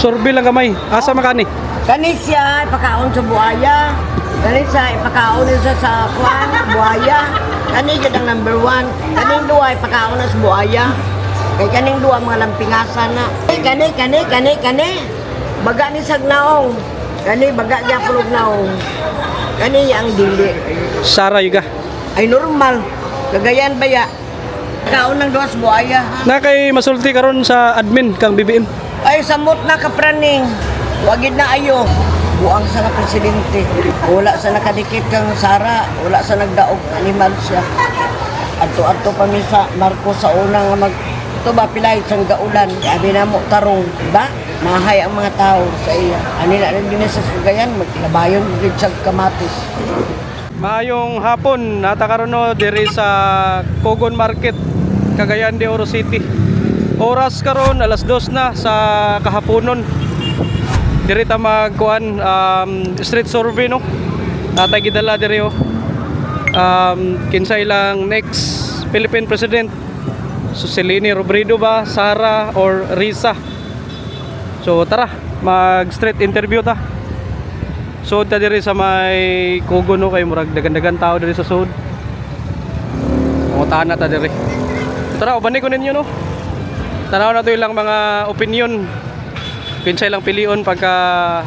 Survey lang kamay. Asa makani? Kani siya ipakaon sa buhaya. Kani siya ipakaon siya sa kwan, buhaya. Kani jud ang number 1. Kaning duwa ipakaon na sa buhaya. Kay kaning duwa mga lampingasan na. Kani. Baga ni sagnaong. Kani baga niya pulog naong. Kani ang dili. Sara yuga. Ay normal. Kagayan baya. Kaon ng duwa sa buhaya. Na kay masulti karon sa admin kang BBM. Ay, samot na kapraning. Wagid na ayo. Buang sa na presidente. Wala sa nakadikit kang Sara. Wala sa nagdaog animal siya. Adto-adto pa mi sa Marcos sa unang mag... Ito ba pilay sang gaulan. Sabi na mo tarong. Diba? Mahay ang mga tao sa iya. Ani na rin din sa sugayan. Maglabayon din sa kamatis. Maayong hapon, natakaroon no diri sa Cogon Market, Cagayan de Oro City. Oras karon alas 2 na sa kahaponon. Diri ta magkuan street survey no. Natay gidala diri oh. Kinsay lang next Philippine President. So si Leni Robredo ba, Sara or Risa. So tara, mag street interview ta. So ta diri sa may Cogon no kay murag dagan-dagan tao diri sa sud. Mangutan na ta diri. Tara, uban ko ninyo no. Tanaw na to ilang mga opinion. Pinsay lang pilion pagka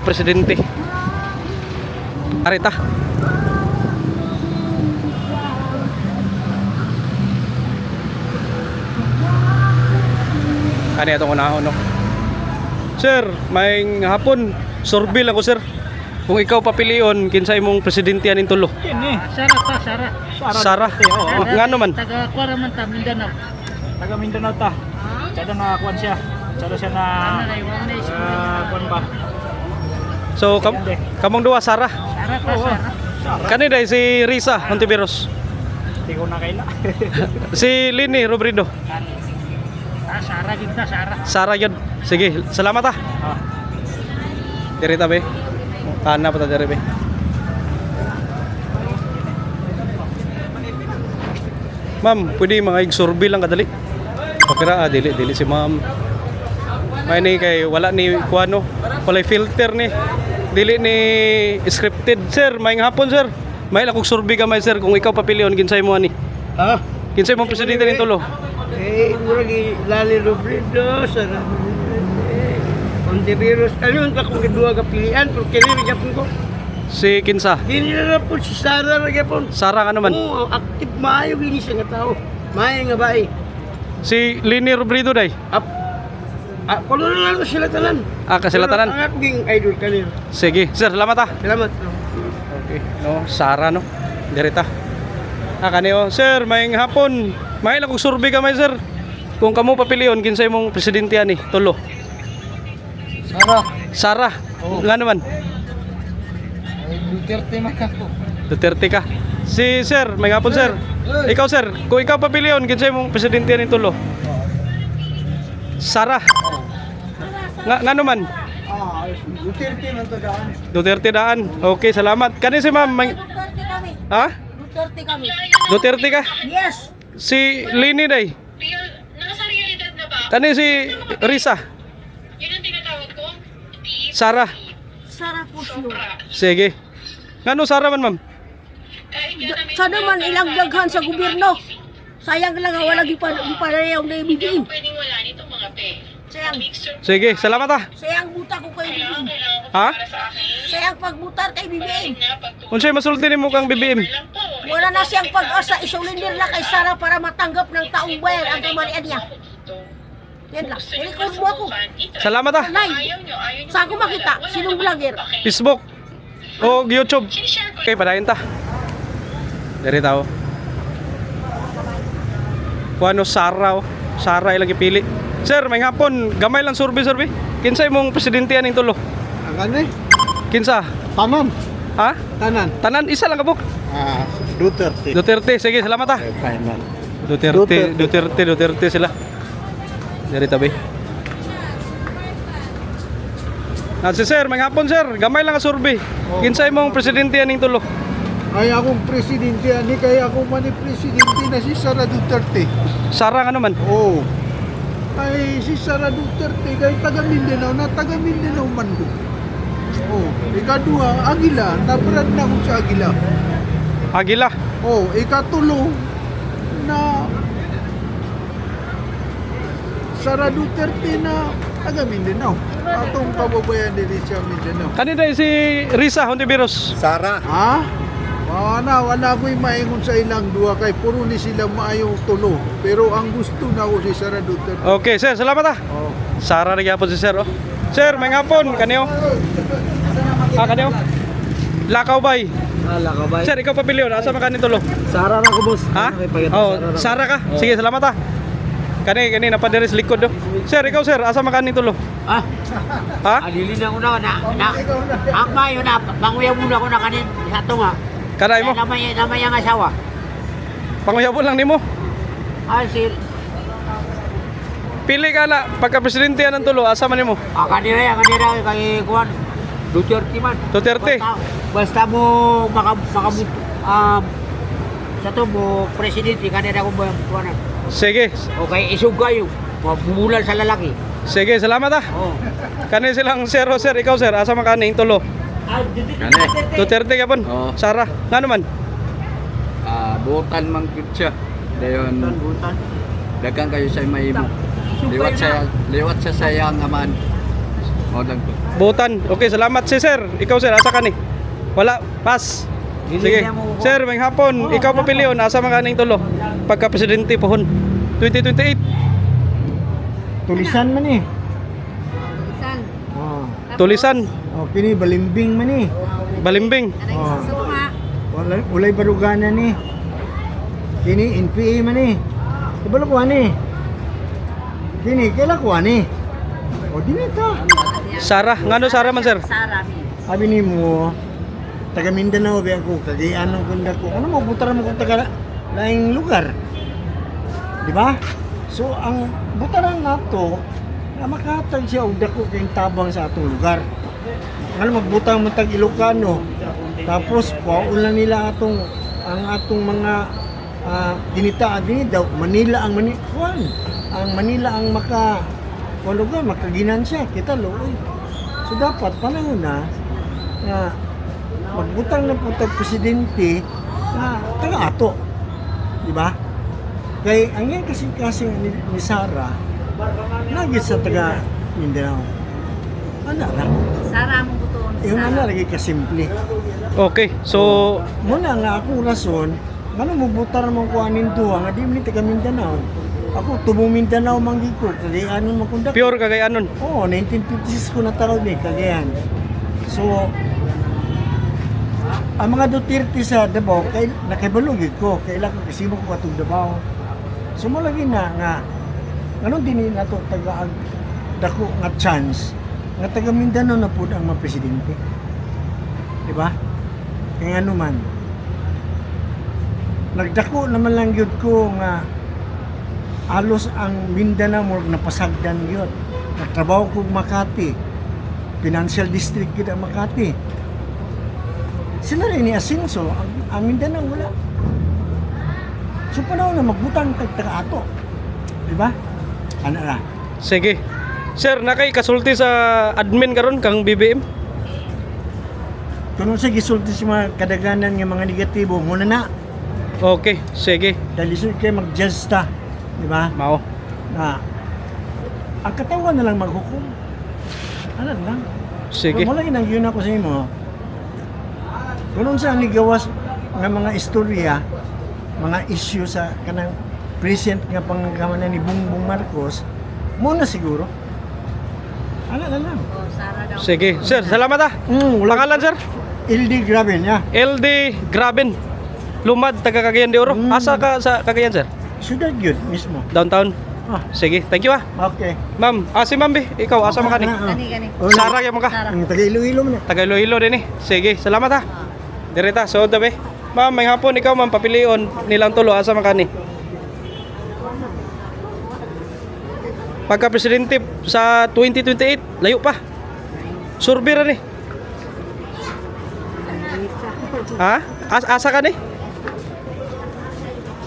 presidente. Arita. Kani atong unahon no. Sir, may hapon survey lang ko sir. Kung ikaw papilion kinsay mong presidente aning tulo? Ini, Sara. Sara. Oo. Ngano man? Taga Kuara man ta, Mindanao. Taga Mindanao ta. Sada na kuan siya. Sada siya na kuan ba? So kamong duwa Sara. Sara ta, Sara. Kani day si Risa Hontiveros. Hindi ko na kaila. Si Leni Robredo. Sara gid ta, Sara. Sara yun. Sige, salamat ah. Diri ta be. Kana pa ta diri be. Ma'am, pwede mga survey lang kadali. Pakira dili si ma'am. May ni kay wala ni kuano, wala filter ni. Dili ni scripted sir, may hapon sir. May lang kog survey ka may sir kung ikaw papilion kinsay mo ani. Ha? Kinsay mo presidente ning tulo? Murag Lali Robredo, Sara. Hontiveros. Ano ang akong kedua ka pilihan? Pero kini gyapon ko. Si kinsa? Kini na po si Sara ra gyapon. Sara nga naman. Oo, active maayo gini siya nga tao. Maayo nga bae. Si Leni Robredo day. Kuno na lang sila tanan. Kasilatanan. Ang aking idol kanil. Sige, sir, salamat ah. Salamat. Okay, no, Sara no. Direta. Kanio, sir, may hapon. May lang kog survey ka may sir. Kung kamo papilion kinsay mong presidente ani, tulo. Sara. Nga naman. Duterte man ako. Duterte ka. Si sir, may hapon sir. Ikaw sir, kung ikaw papilion kinsay mong presidente ani tulo. Sara. Nga naman. Duterte man to daan. Duterte daan. Okay, salamat. Kani si ma'am. Duterte kami. Ha? Duterte kami. Duterte ka? Yes. Si Leni day. Nasa realidad na ba? Kani si Risa. Yun ang tinatawag ko? Sara. Sara po siya. Sige. Ngano Sara man ma'am? Kahit yan namin Sa naman ilang daghan sa gobyerno. Sayang lang nga wala gipadayaw na ibigin. pwedeng wala nitong mga pe. Sayang. Mixture Sige, salamat ah. Sayang buta ko kay BBM. kailangan ko Ha? para sa akin. Sayang pagbutar kay BBM. Na pagtulong Unsay masulti nimo kang BBM? lang po. Wala na siyang pag-asa. Isulindir na kay Sara para matanggap ng taong bayan ang kamarian niya. Yan lang. Record mo ako. Salamat ah. Nay, Ayaw nyo. saan ko makita? Sinong vlogger? Facebook o YouTube. Sinishare ko Okay, padayon ta. Diri tao. Kuano Sara oh. Sara ilagi pili. Sir, may hapon, gamay lang survey. Kinsay mong presidente aning tulo? Ang ano Kinsa? Tanan. Ha? Tanan. Tanan isa lang kabuk. Duterte. Duterte, sige, salamat ah. Final. Duterte sila. Dari tabi. Si sir, may hapon sir, gamay lang ka survey. Kinsay mong presidente aning tulo? Ay akong presidente ani, kaya ako man ni presidente na si Sara Duterte. Sara nga naman. Oo. Kani si Leni Robredo. Kani si Leni Robredo. Sara. Sara. Ay si Sara Duterte kay taga Mindanao na taga Mindanao man ko. Oh, ikaduha, Agila, nabrad na ko sa Agila. Agila. Oh, ikatulo na Sara Duterte na taga Mindanao. Atong kababayan din siya Mindanao. Kanina si Risa Hontiveros. Sara. Ha? Wala ko'y maingon sa ilang duha kay puro ni sila maayong tulo. Pero ang gusto na ko si Sara Duterte. Okay, sir, salamat ah. Oh. Sara na gyapon si sir, oh. Sir, may hapon kaniyo. Kaniyo. Lakaw bay. Lakaw ba? Sir, ikaw papiliyon, asa man kanin tulo? Sara na ko boss. Ha? Oh, Sara ka. Sige, salamat ah. Kani napadiri sa likod do. Sir, ikaw sir, asa man kanin tulo? Ah, Ha? alili na ko na ang mayo na panguyaw muna ko na kanin sa tunga. Kanay mo. Namay ang asawa. Panguyabon lang nimo. Ah, si Pili ka na pagka presidente ng tulo, asa man nimo? kanira kay kuan Duterte man. Duterte. Basta mo sa to mo presidente kanira ko ba kuan. Sige. Okay, isug kayo. Mabubulan sa lalaki. Sige, salamat ah. Oh. Kani silang sir, ikaw sir, asa man kaning tulo? Duterte ka pon. Oo. Sara. Nga naman. Butan man gud siya. Dayon Butan. dagang kayo sa mahimo. Liwat sa sayang aman. O lang to. Butan. Okay, salamat si sir. Ikaw sir, asa ka ni? Wala, pass. Sige. Sir, may hapon, ikaw papiliyon, asa man kaning tulo? Pagka presidente pohon 2028. Tulisan man eh. Isan. Oh. Tulisan, Oh, kini balimbing man eh. balimbing. Oh. Suma. Walay baruganan eh. Kini NPA man eh. Kabalo ko ani. Kini kaila ko ani. O dinito. Sara, ngano Sara man sir? Sara mi. Abi nimo taga Mindanao ba ako Cagayan ang kunda ko. Ano mo butar mo kung taga laing lugar. Di ba? So ang butaran nato na makatag siya og dako kay tabang sa atong lugar. Ano magbutang man tag Ilocano. Tapos paulan nila ang atong mga dinita daw Manila ang ang Manila ang lugar makaginansya kita looy. So dapat panahon na magbutang na po tag presidente na taga ato. Di ba? Kay ang yan kasi ni Sara lagi sa taga Mindanao. Ano na? Sara mo buton. Yung ano lagi kasimple. Okay, so Muna nga akong rason, ano mo butar mo ko anin duha nga di man taga Mindanao. Ako tubong Mindanao manggig ko, Cagayan mo kundak. pure Cagayanon. Oo, 1956 ko nataraw ni Cagayan. So ang mga Duterte sa Davao kay nakabalugid ko, kailan ko kasi mo ko atong Davao. So malagi na nga nganon din nato taga dako nga chance nga taga Mindanao na pud ang mga presidente. Di ba? Kaya ano man. Nagdako naman lang gyud ko nga alos ang Mindanao mo napasagdan gyud. Nagtrabaho ko Makati. Financial district gyud ang Makati. Sila rin ni Asinso, ang Mindanao wala. So panahon na magbutang taga ato. Di ba? Ano na? Sige. Sir, nakay kasulti sa admin karon kang BBM. Kung sa gisulti sa mga kadaganan ng mga negatibo, muna na. Okay, sige. Dahil iso kayo mag-judge ta. Di ba? Mao. Na ang katawan na lang maghukom. Ano lang? Sige. Pero mula inang yun ako sa imo. Kung saan ligawas ng mga istorya, mga issue sa kanang present nga pangangamanan ni Bongbong Marcos, muna siguro. Ano na lang. Sara daw. Sige. Sir, salamat ah. Pangalan sir? LD Graben, ya. LD Graben. Lumad taga Cagayan de Oro. Asa ka sa Cagayan sir? Syudad yun mismo. Downtown. Ah, Sige, thank you ah. okay. Ma'am, si Ma'am Bi, ikaw asa man kani? Gani. Sara gyud mo ka. Ang taga Iloilo man. Taga Iloilo din eh. Sige, salamat ha. Direta, so dabe. Ma'am, may hapon ikaw ma'am papilion nilang tulo asa man kani. Pagka presidente sa 2028, layo pa. Survey ra ni. Ha? Asa ka ni?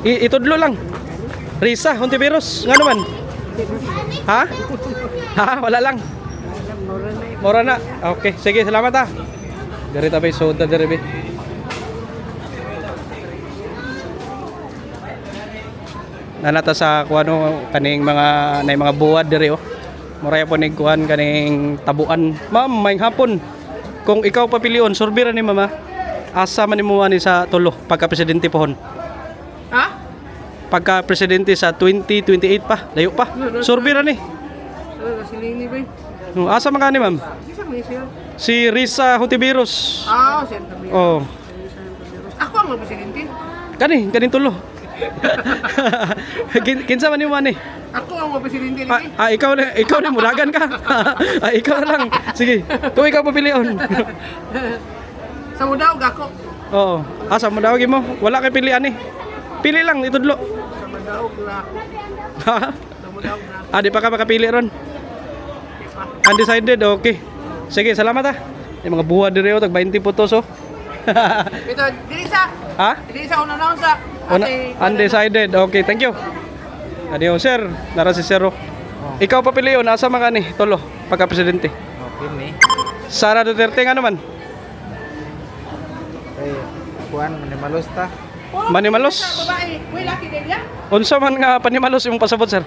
Itudlo lang. Risa, Hontiveros, nga naman. Ha? Ha? Wala lang. Mura na. Okay, sige, salamat ha. Dari tabi soda dari be. Nanata sa kuano kaning mga nay mga buwad diri oh. Muraya po nig kuan kaning tabuan. Ma'am, may hapon. Kung ikaw papilion, surbira ni mama. Asa man nimo ani sa tulo pagka presidente pohon? Ha? Pagka presidente sa 2028 pa, layo pa. Surbira ni. Silini ba? Asa man kani ma'am? Isa mo siya. Si Risa Hutibiros. Ah, siyempre. Oh. Ako ang presidente. Kaning tulo. Kinsa man nimo ani? Ako ang presidente Ikaw na muragan ka. Ikaw na lang. Sige. Kung ikaw papilion. Sa mudaog ako. Oo. Asa mo daw mo? Wala kay pilian eh. Pili lang itudlo. Sa mudaog na ako. Ha? Sa mudaog na ako. Di pa ka makapili ron. Undecided. Okay. Sige, salamat ha. Yung mga buwan diri tag 20 putos oh. Ito, dili sa. Ha? Dili sa una sa. Undecided. Okay, thank you. Adiyo, sir. Nara si Sir. Ikaw papilion, asa man kani tulo pagka presidente? Okay, ni. Sara Duterte nga naman. Kuan manimalos ta. Manimalos. Babae, may laki din ya. Unsa man nga panimalos imong pasabot, sir?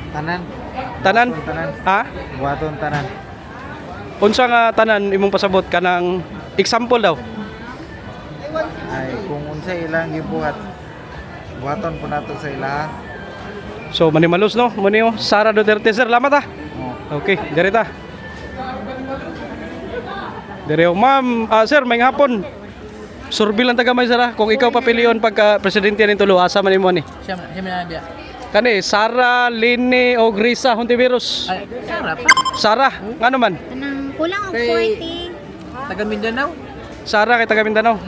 Tanan. Tanan? Tanan. Ha? Buhaton tanan. Unsa nga tanan imong pasabot kanang example daw? Ay kung unsa ilang gibuhat. Buhaton po nato sa ilaha. So manimalos no, muni oh. Sara Duterte, sir. Salamat ha. Okay, direta. Dire ma'am, sir, may hapon. Survey lang taga may sara kung ikaw papilion pagka presidente nin tulo asa man imo ni? Siya man dia. Kani Sara, Lini o Grisa Hontiveros? Ay, sarap. Sara, ngano man? Kanang kulang og Kay- 40. Taga Mindanao. Sara kay taga Mindanao.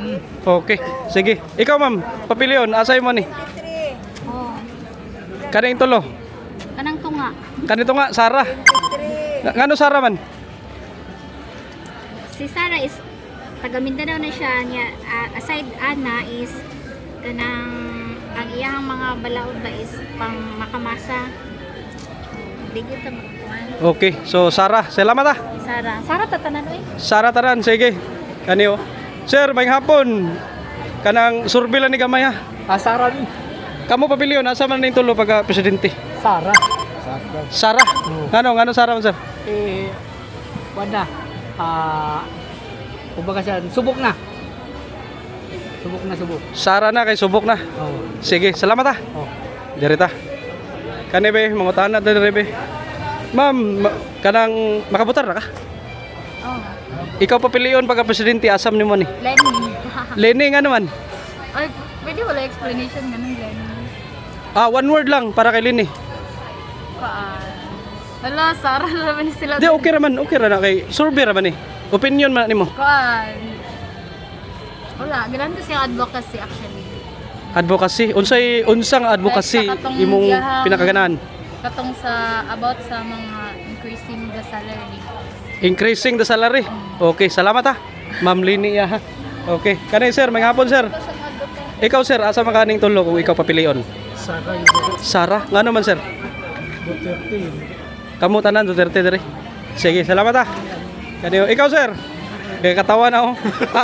Okay, sige. Ikaw ma'am, papilion asa imo ni? Oh, Kani tulo. kanang tunga. Kanito nga Sara. Ngano Sara man? Si Sarah is taga Mindanao na siya niya. Aside Ana is kanang ang iyang mga balaod ba is pang makamasa. Digit ta magkuan. Okay, so Sara, salamat ha. Sarah tatanan oy. Sara taran, sige. Kani oh. Sir, may hapon. Kanang survey lang ni gamay ha. Sara ni. Kamo papilion asa man ning tulo pagka presidente? Sara. Sara. Ngano Sara man sir? Wala. Kumbaga siya, subok na. Subok. Sara na kay subok na. Oh. Sige, salamat ha. Oh. Direta. Kani be, mangutan na diri be. Ma'am, kanang makabutar na ka? Oh. Ikaw papilion pagka presidente asam nimo ni. Lenny. Leni nga naman. Ay, pwede wala explanation ganun Lenny. One word lang para kay Leni. Hala, Sarah naman sila. Di okay raman na kay survey raman ni. Opinion man nimo. Kuan. Wala, ganun siya advocacy actually. Advocacy, unsang advocacy Like, sa katong imong iyahang- pinakaganaan? Katong sa about sa mga increasing the salary. Increasing the salary. Okay, salamat ha. Ma'am Lini ya ha. Okay, kanay sir, may hapon sir. Ikaw sir, asa makaning tulo kung ikaw papilion? Sara, ngano man sir? Duterte. Kamu tanan Duterte diri. Sige, salamat ha. Kaniyo, ikaw sir. Kaya katawa na oh.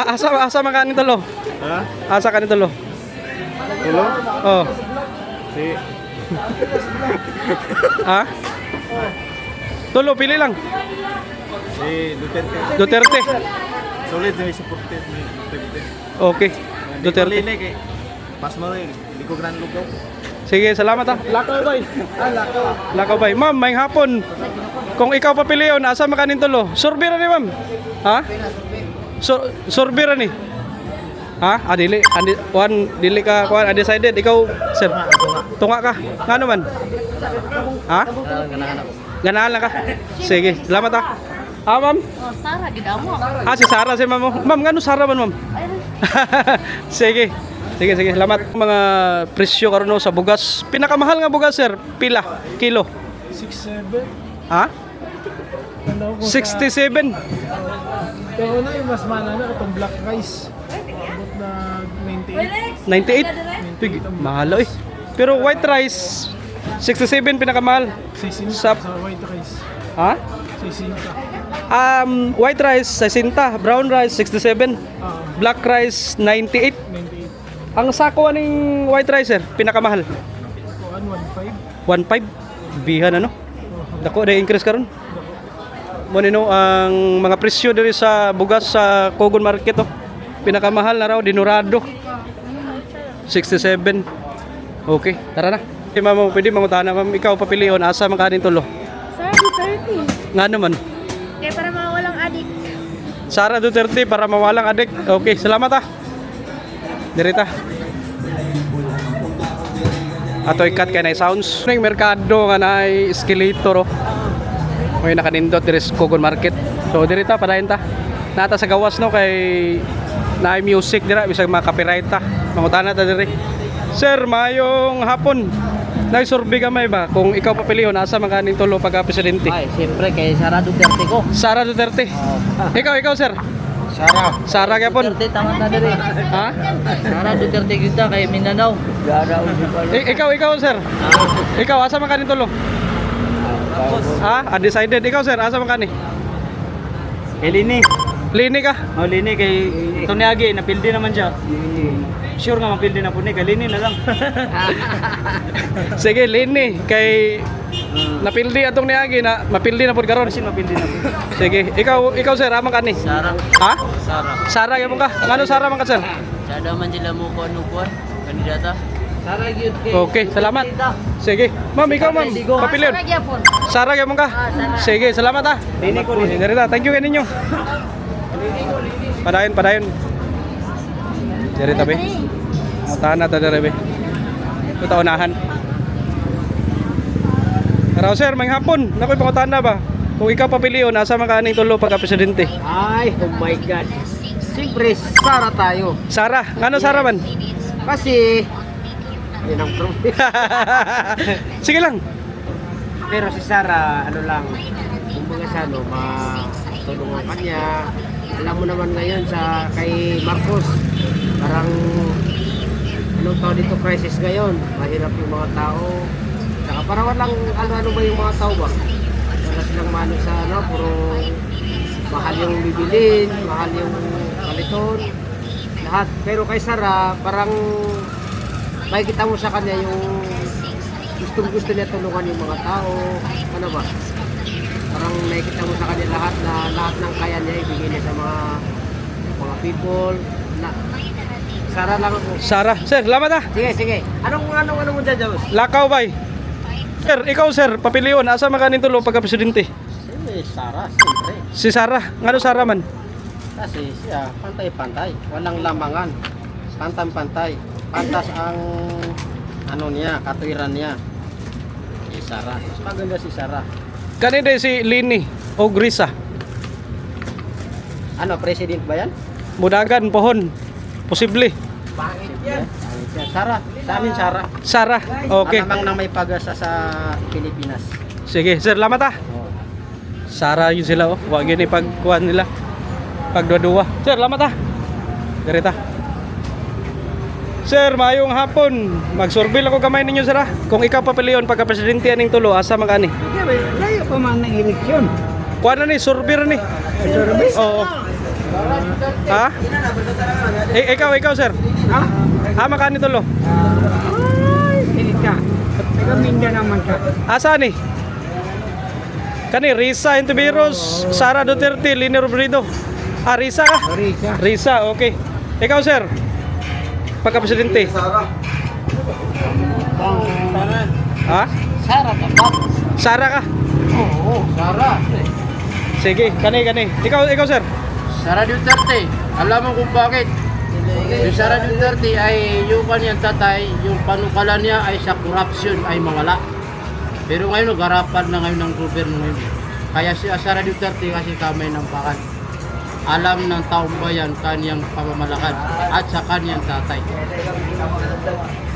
Asa makaning tulo? Ha? Asa kaning tulo? Hello? Oh. Si Ha? Tulo, pili lang. Duterte. Duterte. Solid na supported ni Duterte. Okay. Duterte. kay Pas mo rin, di ko gran lugaw. Sige, salamat ha. Lakaw bay. Lakaw bay. Ma'am, may hapon. Kung ikaw papilion, asa makanin tulo? Sorbira ni ma'am. Ha? Sorbira ni. Ha? Dili. Dili ka kuan undecided. Ikaw, sir. Tunga ka. Ngano man? Ha? Ganahan lang ka. Sige, salamat ha. Ma'am. Oh, Sarah, gidamo. Si Sarah si ma'am. Ma'am, ngano Sarah man ma'am? Sige. Sige, salamat. Mga presyo karon sa bugas. Pinakamahal nga bugas, sir. Pila? Kilo? 6-7. Ha? 67. Pero na yung mas mana na itong black rice. Abot na 98. 98. Pig, mahal eh. Pero white rice 67 pinakamahal. Sa white rice. ha? 60. White rice 60, brown rice 67, black rice 98. 98. Ang sako aning white rice sir, pinakamahal. Kuan 1.5. 15. Bihan ano? Dako na increase karon. Mo nino ang mga presyo diri sa bugas sa Kogon Market oh. Pinakamahal na raw dinurado. 67. Okay, tara na. Ma'am, pwede mangutana ma'am, ikaw papilion asa man kanin tulo? Sir, 30. Nga naman. Kaya para mawalang adik. Sara Duterte para mawalang adik. Okay, salamat ah. Dirita. Ato ikat kay na sounds. Ning merkado nga na escalator oh. May nakanindot diri sa Kogon Market. So dirita padayon ta. Nata sa gawas no kay na music dira bisag mga copyright ta. Mangutana ta diri. Sir, mayong hapon. Nagsurvey ka may ba kung ikaw papilion asa man kaning tulo pagka presidente? Ay, siyempre kay Sara Duterte ko. Sara Duterte. Ikaw sir. Sara gyapon. Duterte tama ta diri. Ha? Sara Duterte kita kay Mindanao. Ikaw sir. Ikaw asa man kaning tulo? Ha? Undecided. Ikaw sir, asa man kani? Lini. Lini ka? Oh, Lini kay Tony Agi, napildi naman siya. Sure nga mapildi na po ni, kay Lini na lang. Sige, Lini kay napildi atong niagi na mapildi na pud karon. Kasi mapildi na po. Sige, ikaw sir, amang kani? Sara. Ha? Sara. Sara gyapon ka? Ngano Sara man ka sir? Sada man sila mo ko kuan kandidata. Sara gyud kay. Okay, salamat. Sige. Ma'am, ikaw ma'am, papilion. Sara gyapon. Sara gyapon ka? Sige, salamat ah. Lini ko, Lini. Dirita, thank you kaninyo. Padayon. Dirita be. Mutahan na ta dere be. Ito unahan. Araw sir, may hapon. Nakoy pangutahan na ba? Kung ikaw papilion, asa man kaning tulo pagka presidente? Ay, oh my God. Siyempre, Sara tayo. Sara, ngano Sara man? Kasi, yun ang problema. Sige lang. Pero si Sara, ano lang, kumbaga sa ano, matulungan kanya. Alam mo naman ngayon sa kay Marcos, parang anong tao dito crisis ngayon, mahirap yung mga tao. Saka parang walang ano ba yung mga tao ba? Wala silang mano sa ano, puro mahal yung bibilin, mahal yung kaliton, lahat. Pero kay Sara, parang makikita mo sa kanya yung gusto niya tulungan yung mga tao. Ano ba? Parang nakikita mo sa kanya lahat ng kaya niya ibigay niya sa mga people. Sara lang ako. Sara, sir, salamat ah. Sige. Anong mo dyan, Jaws? Lakaw bay. Sir, ikaw sir, papilion, asa man kaning tulo pagka presidente? Sara, siyempre. Si Sara, ngano Sara man? Kasi siya, pantay-pantay. Walang lamangan. Pantay-pantay. Pantas ang ano niya, katwiran niya. Si Sara. Mas maganda si Sara. Kanina si Lini o Grisa. Ano, president ba yan? Mudagan pohon. Posible. Sara. Sa amin, Sara. Sara. Okay. Alamang nang may pag-asa sa Pilipinas. Sige, sir, salamat ah. Sara yun sila oh. Wag yun ipagkuhan nila. Pagdua-dua. Sir, salamat ah. Direta. Sir, mayong hapon. Mag-survey ako gamay ninyo sir ah. Kung ikaw papilion pagka presidente aning tulo, asa man kani? Layo pa man ng eleksyon. Kuha na ni, survey ra ni. Survey? Oo. Ha? Ikaw sir. Ha? Ama kani tulo. Ay, pilit ka. Taga Mindanao naman ka. Asa ni? Kani Risa Intiveros, Sara Duterte, Lini Robredo. Ah, Risa ka? Risa, okay. Ikaw sir. Pagka presidente. Ha? Sara dapat. Sara ka? Oo, Sara. Sige, kani. Ikaw sir. Sara Duterte. Alam mo kung bakit? Yung Sara Duterte ay yung kanyang tatay, yung panukalan niya ay sa corruption ay mawala. Pero ngayon nag-harapan na ngayon ng gobyerno ngayon. Kaya si Sara Duterte kasi kamay ng bakan. Alam ng taong bayan kanyang pamamalakad at sa kanyang tatay.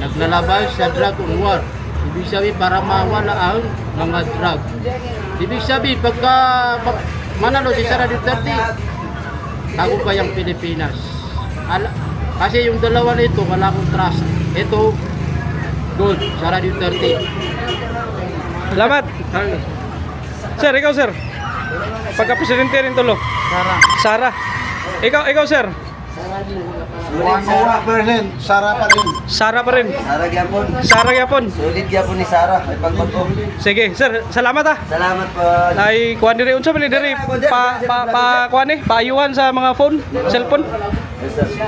Naglalaban sa drug war. Ibig sabihin para mawala ang mga drug. Ibig sabihin pagka manalo si Sara Duterte, tagumpay ang Pilipinas. Kasi yung dalawa nito wala akong trust. Ito Good. Sara Duterte. Salamat. Sir, ikaw sir. Pagka-presidente rin tulo. Sara. Ikaw sir. Wala pa rin, Sara pa rin. Sara pa rin. Sara gyapon. Sara yapon. Solid gyapon ni Sara ay pagbago. Sige, sir. Salamat ah. Salamat po. Ay kuan diri unsa man ni diri pa kuan eh paayuhan sa mga phone, cellphone.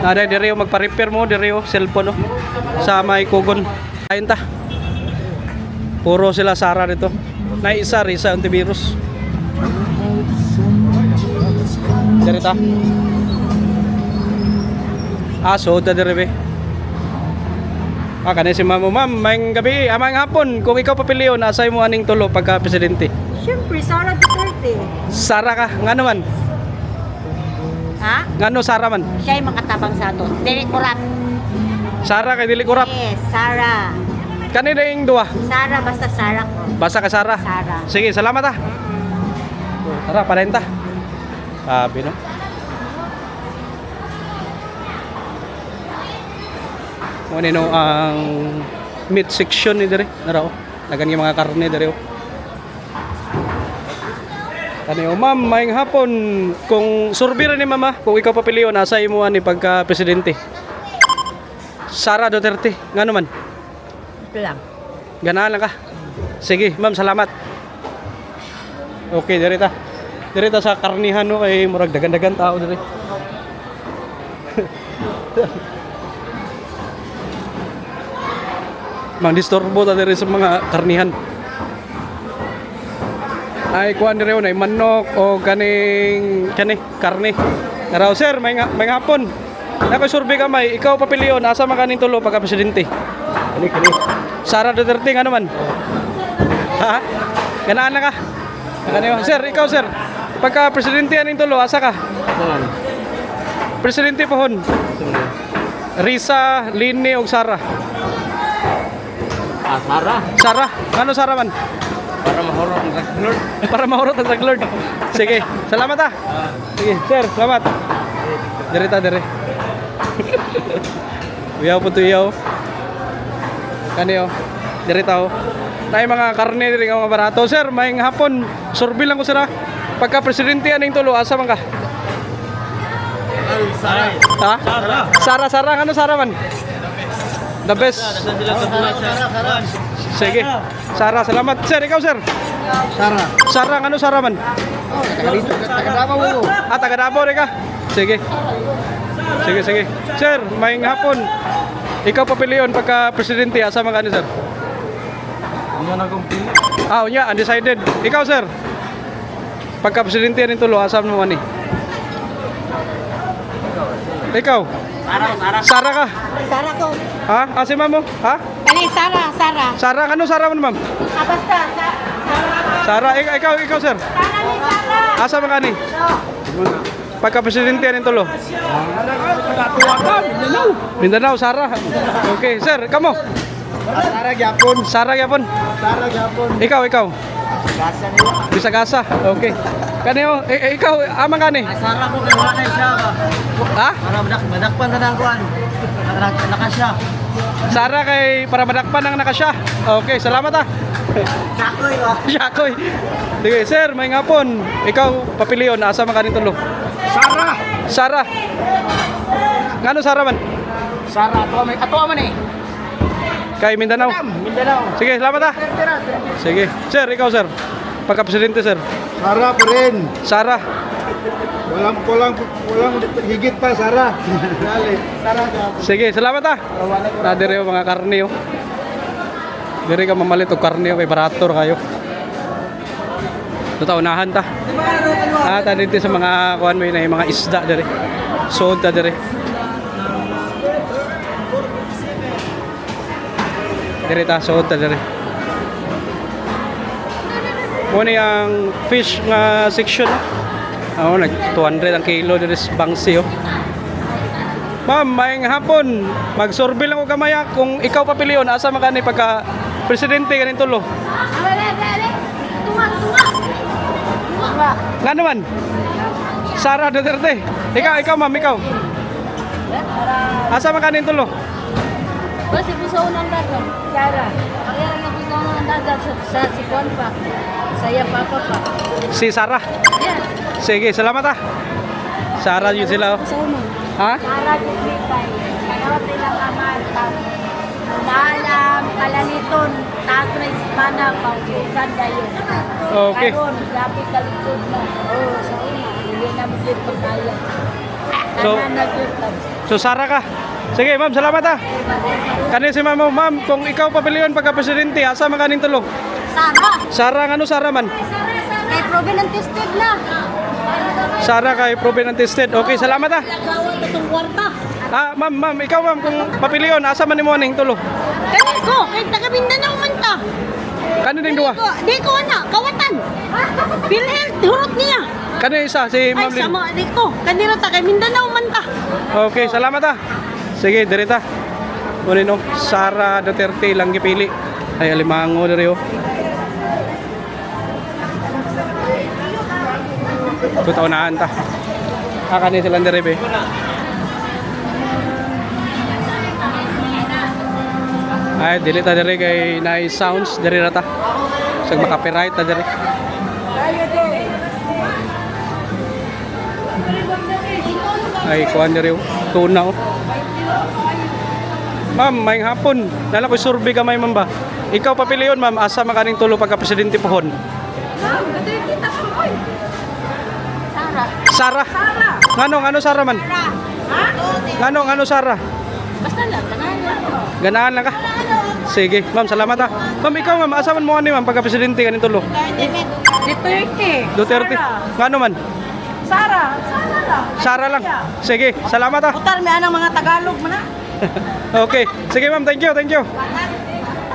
Ada diri magpa-repair mo diri cellphone sa may kugon. Ayun ta. Puro sila Sara dito. Na isa Risa antivirus. Diri ta. So ta diri be. Kanay si mamo ma'am, mayng gabi, amang hapon, kung ikaw papiliyon, asay mo aning tulo pagka presidente. Siyempre, Sara Duterte. Sara ka, nga naman. Ha? Ngano Sara man? Siya yung makatabang sa ato. Dili kurap. Sara kay dili kurap. Yes, Sara. Kanina yung duwa. Sara, basta Sara ko. Basta ka Sara. Sara. Sige, salamat ah. Tara, palain ta. Sabi no. Muna no ang meat section ni dire. Nara oh. Lagan yung mga karne dire oh. Ano ma'am, maayong hapon. Kung surbira ni mama, kung ikaw papiliyon, nasa imo ni pagka presidente. Sara Duterte, ngano man? Ito lang. Ganahan lang ka. Sige, ma'am, salamat. Okay, dirita. Dirita sa karnihan no kay murag dagan-dagan tao dire. Mang disturbo ta dire sa mga karnihan. Ay kuan dire na manok o kani karne. Naraw sir, may hapon. Ako survey ka may ikaw papiliyon asa man kaning tulo pagka presidente. Kani. Sara Duterte nga naman. Ha? Ganaan na ka. Kani sir, ikaw sir. Pagka presidente aning tulo asa ka? Presidente pohon. Risa, Lini ug Sara. Sara. Sara, ano Sara man? Para mahurot ang Lord. Para mahurot ang drug lord. Sige, salamat ah. Sige, sir, salamat. Dirita dire. Uyaw po tuyaw. Kaniyo. Dirita oh. Nay mga karne diri nga mga barato, sir. Maayong hapon. Survey lang ko sir. Pagka presidente aning tulo, asa man ka? Sara. Ha? Sara, ano Sara man? The best. Sige. Sara, salamat. Sir, ikaw sir. Sara, ano Sara man? Taga Davao mo. Taga Davao rin ka? Sige. Sige. Sir, maayong hapon. Ikaw papiliyon pagka presidente, asa man ka ni sir? Unya, undecided. Ikaw sir. Pagka presidente rin tulo, asa mo man ni? Ikaw? Sara ka? Sara ko. Ha? Si ma'am mo? Ha? Kani, Sara. Sara, ano Sara man ma'am? Basta, Sara, ikaw sir. Sara ni Sara. Asa man ka ni? Pagka presidente rin tulo. Mindanao, Sara. Okay, sir, kamo? Sara gyapon. Sara yapon. Ikaw. Bisagasa. Okay. Kanyo, ikaw amang kani? Sara ko kay wala kay siya. Ha? Para madakpan na nang kuan. Nakasya. Sara kay para madakpan ang nakasya. Okay, salamat ah. Sakoy oh. Yakoy. Sige, sir, may ngapon. Ikaw papiliyon asa man kaning tulo? Sara. Ngano Sara man? Sara, ato man eh. Kay Mindanao. Sige, salamat ah. Sige. Sir, ikaw sir. Pagka presidente sir. Sara pa rin. Sara. Walang higit pa, Sara. Sara gyapon. Sige, salamat ah. Na dire mga karne oh. Dire ka mamalit og karne kay barator kayo. Tutaunahan ta. Ta dito sa mga kuan may na mga isda dire. Sold ta dire. Dire ta sold ta dire. Muna yung fish nga section. Nag 200 ang kilo dire sa bangsi oh. Ma'am, maayong hapon. Mag-survey lang ko gamaya kung ikaw papiliyon asa man kani pagka presidente kanin tulo. Nga naman. Sara Duterte. Ikaw ma'am, ikaw. Asa man kanin tulo? Kasi gusto unang dagat. Sara. Kaya lang gusto unang dagat sa si Juan pa. Saya papa pa. Si Sarah. Yes. Sige, salamat ah. Sarah yun sila. Oh. Ha? Sara Jupitay. Kanawat nila kamal. Malam, kalaniton. Tatris mana pausan dayon. Okay. Karon, grabe kalisod na. Oh, sa una. Hindi na magiging pagkaya. So Sarah ka. Sige, ma'am, salamat ah. Kani si ma'am, ma'am, kung ikaw papilion pagka-presidente, asa man kaning tulog? Sara. Sarah, ano Sarah man? Kay proven ng tested na. Sarah kay proven and tested. Okay, salamat ah. Gawin itong kwarta. Ah, ma'am, ikaw ma'am, kung papilion, asa man nimo ning tulog? Kani ko, kay taga Mindanao man ta. Kani ding duwa? Di ko na, kawatan. Pilhel, hurot niya. Kani isa si Ay, Ma'am Lin. sama, di ko. Kanira ta, kay Mindanao man ta. Okay, salamat ah. Sige, direta. Kunin no, Sara Duterte lang gipili. Ay alimango diri oh. Tutaunahan ta. Kani silang diri be. Ay, dili ta diri kay nice sounds diri rata. Sag maka-copyright ta diri. Ay, kuhan diri oh. Tuna oh. Ma'am, may hapon. Nala ko survey ka may ma'am ba? Ikaw papiliyon ma'am, asa makaning tulo pagka presidente pohon? Sara. Sarah. Ngano Sarah man? Ngano Sarah? Basta lang, Ganahan lang ka. Sige, ma'am, salamat ah. Ma'am, ikaw ma'am, asa man mo ani ma'am pagka presidente kaning tulo? Duterte. Ngano man? Sara lang. Sige, salamat ah. Putar, may anang mga Tagalog man na. Okay. Sige ma'am, thank you.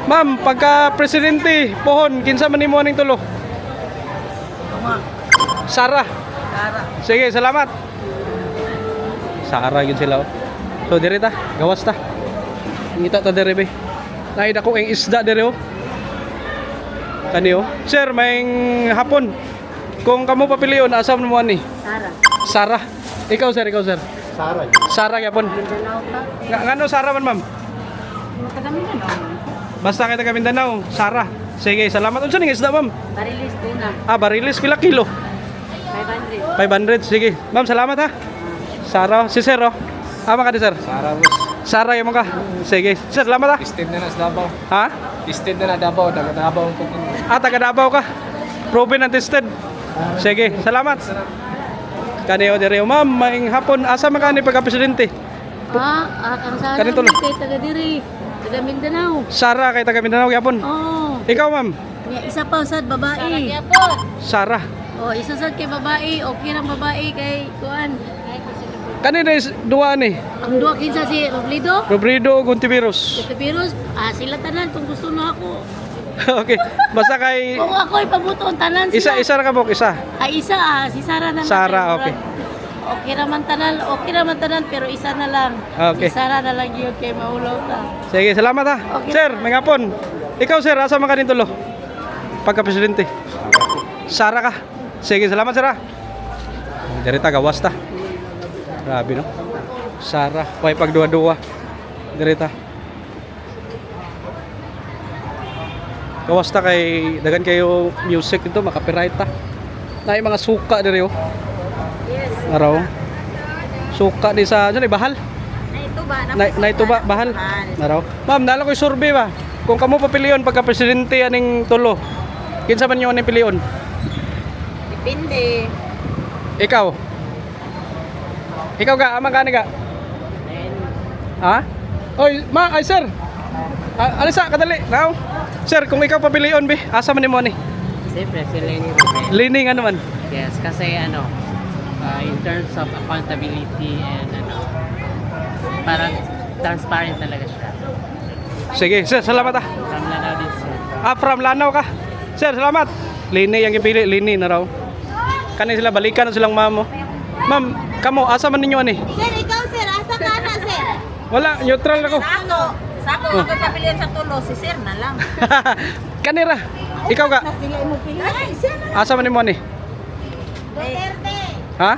Ma'am, pagka presidente pohon, kinsa man nimo aning tulo? Sarah. Sige, salamat. Sarah yun sila oh. So diri ta, gawas ta. Ngita ta diri be. Naid ako ang isda diri oh. Kani oh. Sir, may hapon. Kung kamo papilion, asa mo ani? Sarah. Ikaw sir. Sarah gyapon. Ngano Sarah man ma'am? Basta kita ka Mindanao, Sarah. Sige, salamat. Unsa ning isda ma'am? Barilis tuna. Ah, barilis pila kilo? 500. Sige. Ma'am, salamat ha. Sarah, si Sir oh. Ama ka di Sir? Sarah yung ka. Sige. Sir, salamat ha. Tested na sa Davao. Ha? Tested na Davao, taga Davao ko. Ah, taga Davao ka. Proven and tested. Sige, salamat. Kaniyo diri ma'am, maing hapon asa man kani pagka presidente? Ang Sara Kanito lang. kay taga diri. Taga Mindanao. Sarah kay taga Mindanao gyapon. Oh. Ikaw ma'am, Isa pa sad babae. Sarah. Oh, isa sad kay babae. Okay lang babae kay kuan. Kani na duwa ni. Ang duwa kinsa si Robledo. Robredo ug Ontiveros. Ito virus, sila tanan kung gusto na ako. Okay. Basta kay Kung ako ipabuton tanan sila. isa ra ka bok isa. Ay isa si Sara na lang. Sarah, okay. Okay naman tanan pero isa na lang. Okay. Si Sara na lang yun kay maulaw ta. Sige, salamat ha. Okay. Sir, may hapon. Ikaw sir, asa man kanin tulo? Pagka presidente. Sarah ka. Sige, salamat sir ha. Diri ta gawas ta. Grabe no. Sarah, way pagduwa-duwa. Diri ta. Gawas ta kay dagan kayo music dito, maka-copyright ta. Naay mga suka diri oh. Yes. Araw. Suka di sa bahal. Na ito ba bahal? Araw. Ma'am, nala ko survey ba? Kung kamo papilion pagka presidente aning tulo. Kinsa man yung aning pilion? Depende. Ikaw. Ikaw ga, amang kani ka? Ha? Oy, ay sir. Alisa, kadali. Now. Sir, kung ikaw papilion be, asa man nimo ni? Siyempre, si Lenny. Lining ano man? Yes, kasi in terms of accountability and parang transparent talaga siya. Sige, sir, salamat ah. From Lanao din sir. Ah, from Lanao ka. Sir, salamat. Lini yang ipili, Lini na raw. Kani sila balikan na silang mamo. Ma'am, kamo asa man ninyo ani? Sir, ikaw sir, asa ka na sir? Wala, neutral ako. Sako ako papilian sa tulo, si sir na lang. Kanira. Ikaw ka. Na sila mo pili. Ay, sir na. Asa man nimo ani? Duterte. Ha?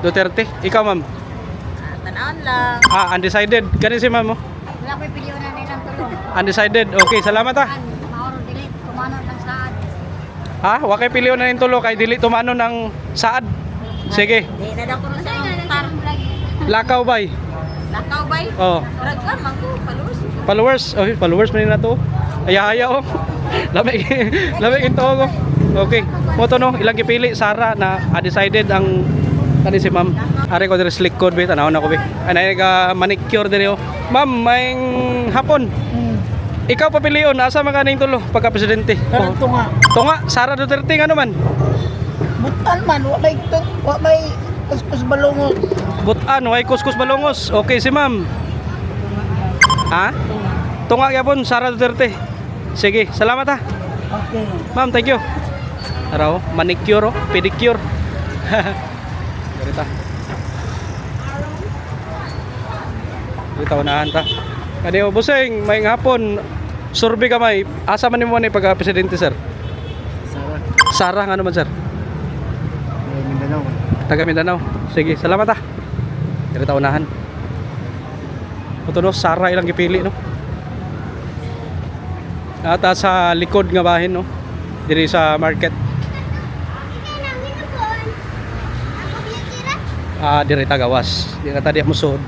Duterte. Ikaw, ma'am. Tanawon lang. Ah, undecided. Kani si ma'am mo? Wala ko piliunan nila. Undecided. Okay, salamat ha. Mauro dili kumano lang saad. Ha? Wa kay piliyon na ning tulo kay dili tumano ng saad. Sige. Di na daw ko Unsay sa nga tar. Lakaw bay. Lakaw bay. Oh. Ragkan mangko palos. Followers. Oh, followers man na to. Aya oh. Lamig. Lamig ito ko. Okay. Mo to no, ilang gipili Sara na undecided ang kani si ma'am. Are ko diri slick code bit anahon ako be. Anay ga manicure diri oh. Ma'am, may hapon. Ikaw papilion asa man kaning tulo pagka presidente? Karang tunga. Tunga, Sara Duterte nga naman. Butan man, wa may kuskus balungos. Butan, way kuskus balongos. Okay si ma'am. Ha? Tunga gyapon Sara Duterte. Sige, salamat ha. Okay. Ma'am, thank you. Araw, manicure, oh, pedicure. Garita. Dito unahan ta. Kani busing, may hapon. Survey ka may. Asa man nimo ni pagka presidente, sir? Sara nga naman, sir. Mindanao. Taga Mindanao. Sige, salamat ha. Garita unahan. Ito no, Sara ilang gipili no. At sa likod nga bahin no. Diri sa market. Diri tagawas. Di ka tadi mo sud.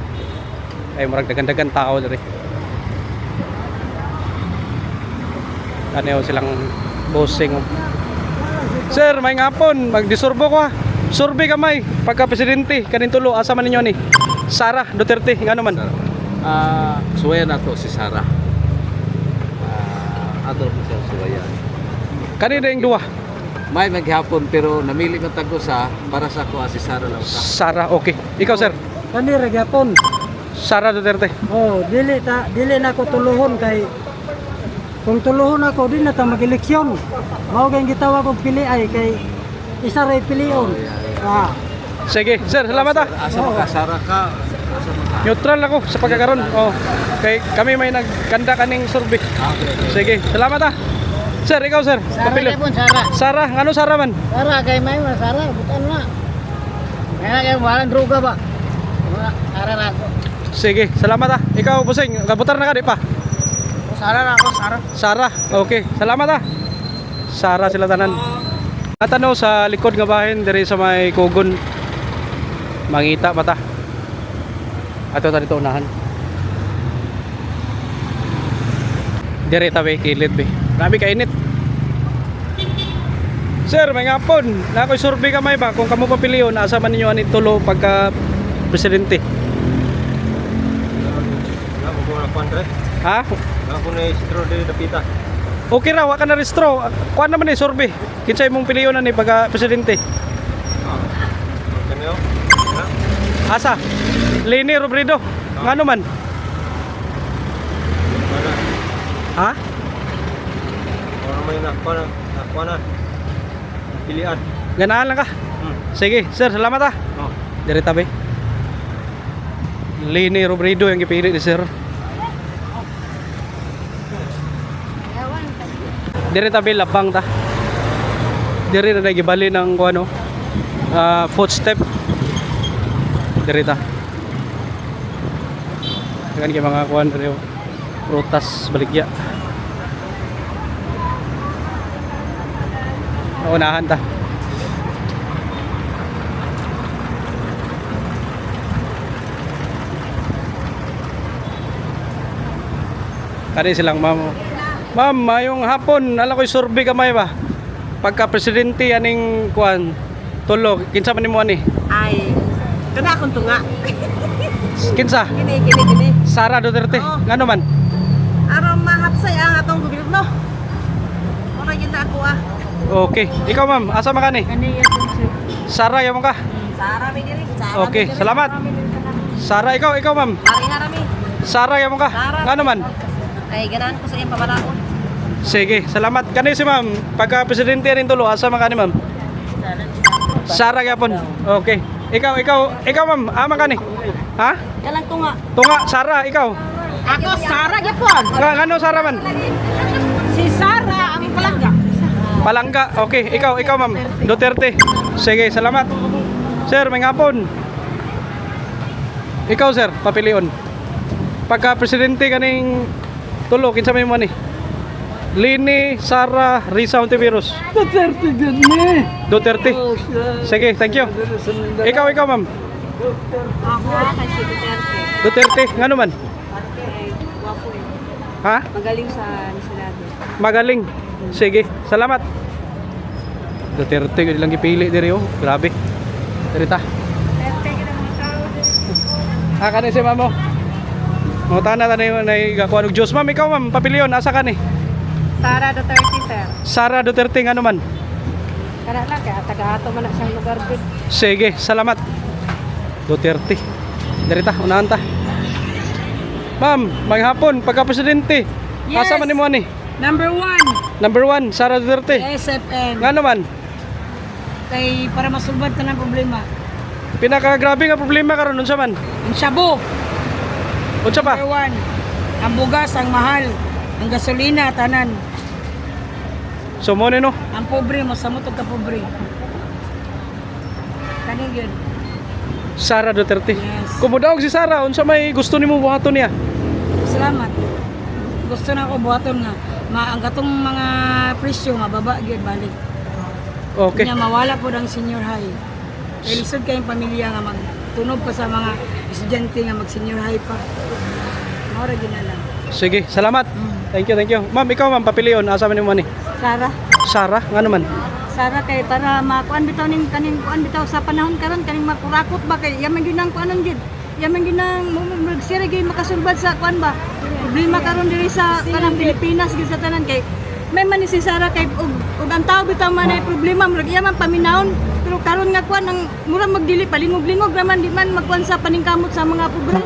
Ay murag dagan-dagan tao diri. Ano silang bossing. Sir, may ngapon, magdisurbo ko ha. Survey kamay pagka presidente kanin tulo asa man ninyo ni? Sara Duterte ngano man? Suwayan nato si Sara. Ato siya suwayan. Kani ding duwa. May maghapon pero namili ko tago sa para sa ko si Sara lang sa. Sara, okay. Ikaw sir, Kani ra gyapon. Sara Duterte. Oh, dili na ko tuluhon kay kung tuluhon ako di na ta mag-eleksyon. Mao kay gitawag og pili ay kay isa ra pilion. Sige, sir, salamat ha. Asa ka Sara ka? Asa ka? Neutral ako sa pagkakaroon. Oh. Kay kami may nagkanda kaning survey. Sige, salamat ha. Sir, ikaw sir. Papili. Sara. Sara, ngano Sara man? Sara kay may Sara butan na. Kaya kay walang droga ba? Sara na ako. Sige, salamat ha. Ikaw busing, kabutar na ka di pa. Sara na ako, Sara. Sara, okay. Salamat ha. Sara sila tanan. At ano sa likod nga bahin diri sa may Kugon. Mangita mata. Ato ta dito unahan. Diri ta be kilid be. Grabe ka init. Sir, may ngapon. Na ako'y survey kamay ba kung kamo papiliyon asa man ninyo ani tulo pagka presidente. Ha? Ako na istro diri dapita. Okay ra, wa ka na restro. Kuan naman ni survey. Kinsay mong piliyon ni pagka presidente? Kanyo? Asa? Leni Robredo. Ngano man? Ha? Ora may na pilian. Ganahan lang ka. Sige, sir, salamat ha. Oh. Diri tabi. Leni Robredo yung gipili ni sir. Diri tabi lapang ta. Diri na nagibali ng kuano footstep. Diri ta. Kan kay mga kuan diri prutas baligya. Unahan ta. Kani silang ma'am. Ma'am, mayong hapon, ala ko'y survey kamay ba? Pagka presidente aning kuan tulo, kinsa man nimo ani? Ay, kana akong tunga. Kinsa? Kini. Sara Duterte. Oo. Ngano man? Aron mahapsay ang atong gobyerno. Ora gyud na ako ah. Okay. Ikaw ma'am, asa man kani? Sara yamo ka? Sara mi diri. Okay, salamat. Sara ikaw ma'am. Ari nga rami. Sara yamo ka? Sara. Ngano man? Ay ganahan ko sa iyang pabalaon. Sige, salamat. Kani si ma'am, pagka presidente rin tulo, asa man kani ma'am? Sara gyapon. Okay. Ikaw ma'am, ama kani? Ha? Kalang tunga. Tunga, Sara, ikaw. Ako Sara gyapon. Ngano Sara man? Si Sara ang palangga. Palangga. Okay, ikaw ma'am. Duterte. Sige, salamat. Sir, may ngapon. Ikaw sir, papilion. Pagka presidente kaning Tulo, kinsa may mo ni? Lini, Sara, Risa Ontiveros. Duterte din ni. Duterte. Sige, thank you. Ikaw, ma'am. Ako kasi Duterte. Duterte, nga naman? Ha? Magaling sa Senado. Magaling. Sige, salamat. Duterte, yun lang ipili diri oh. Grabe. Dirita. Kanin si mamo. Mga tanan na gakuha ng Diyos. Ma'am, ikaw ma'am, papiliyon, asa ka ni? Sara Duterte, sir. Sara Duterte, nga naman? Kana lang, kaya taga-ato man na siyang lugar din. Sige, salamat. Duterte. Dirita, unahan ta. Ma'am, maghapon, pagka-presidente. Yes. Asa man ni mo ni? Number 1, Number 1, Sara Duterte. SFN. Nga naman? Kay para masulbad ka ng problema. Pinakagrabe nga problema karon unsa man? Ang shabu, Unsa pa? number 1. Ang bugas, ang mahal. Ang gasolina, tanan. So mo ni no? Ang pobre, masamot ka pobre. Kani yun. Sara Duterte. Yes. Kumudaog si Sara, unsa may gusto nimo buhaton niya? Salamat. Gusto na ako buhaton nga. Ang gatong mga presyo, mababa gyud balik. Okay. Nya mawala po ang senior high. Kaya lisod kayong pamilya nga magtunog pa sa mga estudyante nga mag senior high pa. Maura gyud na lang. Sige, salamat. Thank you. Ma'am, ikaw ma'am, papiliyon, asa man nimo ni? Sara. Sara, nga naman? Sara kay para makuan bitaw ning kaning kuan bitaw sa panahon karon kaning makurakot ba kay yaman gyud nang kuanon gyud. Yaman gyud nang magsira gyud makasulbad sa kuan ba. Problema karon diri sa kanang Pilipinas gyud sa tanan kay may man ni si Sara kay ug ang tao bitaw man ay problema murag yaman paminahon pero karon nga kuan ang murag magdili palingog-lingog naman di man magkuan sa paningkamot sa mga pobre.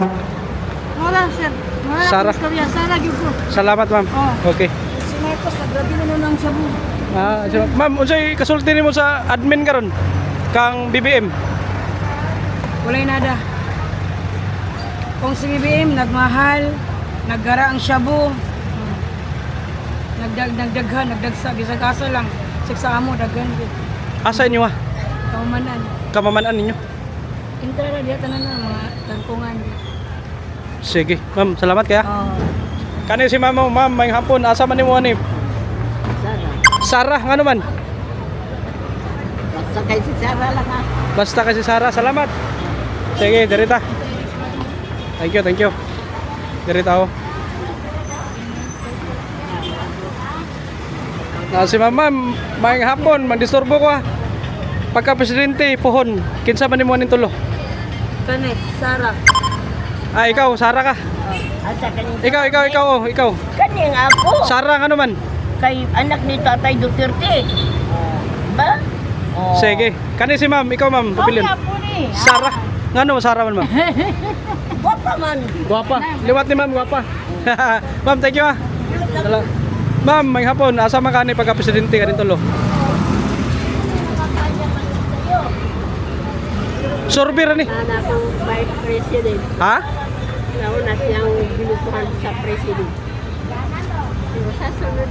Wala sir. Wala Sara. istorya Sara gyud ko. Salamat ma'am. Oh. Okay. Si Marcos grabe na nang shabu. So, ma'am, unsay kasulti nimo sa admin karon? Kang BBM. Walay nada. Kung si BBM nagmahal, naggara ang shabu. Nagdagsa bisag asa lang. Siksa amo daghan gyud. Asa inyo ha? Kaumanan. Kamamanan ninyo. Intra ra diha tanan na mga tangkungan. Sige, ma'am, salamat kaya. Oh. Kani si ma'am, ma'am, may hapon, asa man nimo ni? Sara, nga naman? Basta kay si Sara lang ha. Basta kasi Sara, salamat. Sige, dirita. Thank you. Dirita ako. Si ma'am, may hapon, mandisturbo ko ha. Pagka presidente, puhon, kinsa man nimo ning tulo? Kani Sara. Ikaw, Sara ka. Asa kani? Ikaw. Kani nga ako. Sara, nga naman? Kay anak ni Tatay Duterte. Ba? Oh. Sige. Kani si ma'am, ikaw ma'am, papilin. Ako ni. Sara. Nga naman, Sara man ma'am. Gwapa man. Guwapa. Liwat ni ma'am, guwapa. Ma'am, thank you ha. Ma'am, may hapon, asa man kani pagka-presidente ka rin tulo? Sorbir ni. Ana ko vice president. Ha? Nauna siyang binutuhan sa president. Pero sa sunod,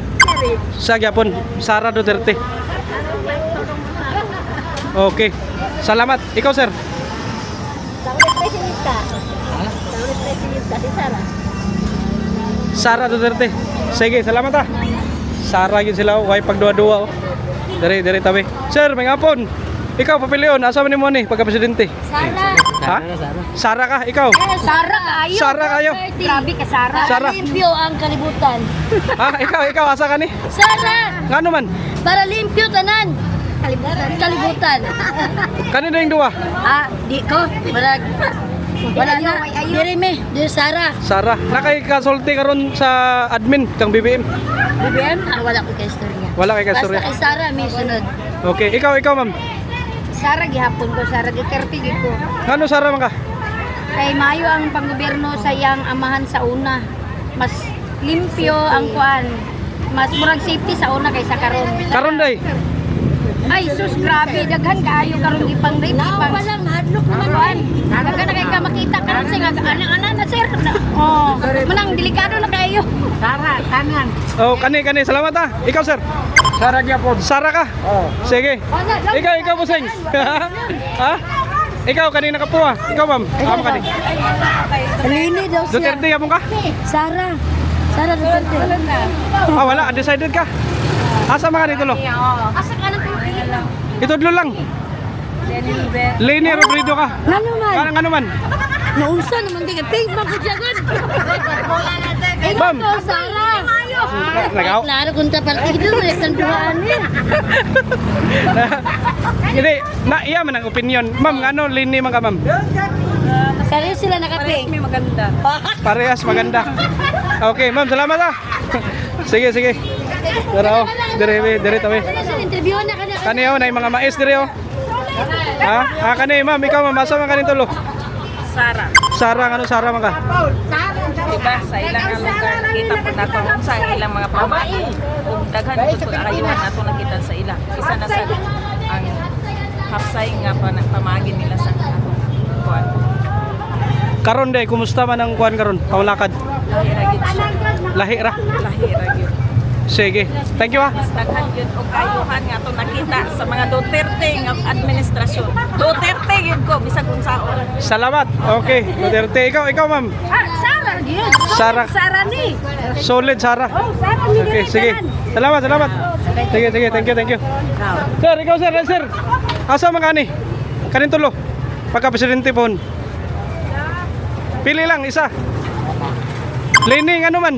Sa gyapon, Sara Duterte. Okay. Salamat. Ikaw, sir. Taon presidenta. Taon presidenta si Sara. Sara Duterte. Sige, salamat ha. Sara yun sila, way pagduwa-duwa oh. Dari tabi. Sir, may hapon. Ikaw, papiliyon, asa man nimo ni pagka-presidente? Sara. Ha? Sara ka, ikaw. Sara kayo. Sara kayo. Grabe ka Sara. Sara. Limpyo ang kalibutan. Ikaw, asa ka ni? Sara. Ngano man? Para limpyo tanan. Kalibutan. Kanina yung duwa? Di ko. Wala na. Diri me. Diri Sara. Sara. Nakay-kasulti karon sa admin kang BBM. BBM? Wala ko kay istorya. Wala kay Basta kastorya. kay Sara may sunod. Okay, ikaw ma'am. Sara gihapon ko. Sara Duterte gid ko. Ngano Sara man ka? Kay maayo ang panggobyerno sa iyang amahan sa una. Mas limpyo ang kuan. Mas murag safety sa una kaysa karon. Karon day. Ay sus grabe daghan kaayo karon ipang rape ipang. Walang hadlok naman kuan. Daghan na kay ka makita karon sing ana na sir. Oh, manang delikado na kayo. Sara, tanan. Oh, kani salamat ha. Ikaw sir. Sara gyapon. Sara ka? Oh. Sige. Ikaw busing. Ha? Ikaw kanina ka po ha. Ikaw ma'am. Amo kani. Lini daw siya. Duterte yapon ka? Sara. Sara Duterte. Ah, wala. Undecided ka? Asa mga dito lo? Asa ka na Ito dlo lang. Leni Robredo ka. Ano man? Parang ano man? Naunsa naman di ka pink man ko jagan. Ma'am. Sara. Nagaw. Klaro kung ta partido mo yung tanduan eh. Hindi, na iya man ang opinion. Ma'am, ano Leni man ka, ma'am? Kaya sila nakapink. Parehas maganda. Okay, ma'am, salamat ah. Sige, sige. Pero, dire tawi. Interview na ka na. Kaniyo na yung mga mais dire oh. Ha? Kani, ma'am, ikaw mamasa man kanin tulo. Sara. Sara, ano Sara man ka? Diba, sa ilang lugar, nakita po nato sa ilang mga pamain. Kung daghan po ayuhan nato nakita sa ilang. Isa na sa ang hapsay nga pa pamagin nila sa kuan. Karon day, kumusta man ang kuan karon? Paulakad. Lahi ra gyud siya. Lahi ra. Lahi ra gyud. Sige. Thank you ah. Mas daghan gyud og ayuhan nga to nakita sa mga Duterte nga administrasyon. Duterte gyud ko bisag unsaon. Salamat. Okay. Duterte, ikaw ma'am. Sara gyud. Sara. Sara ni. Solid Sara. Oh, Sara ni. Okay, sige. Salamat. Sige, thank you. Sir, ikaw sir. Asa man kani? Kanin tulo. Pagka presidente pon. Pili lang isa. Lini ano man?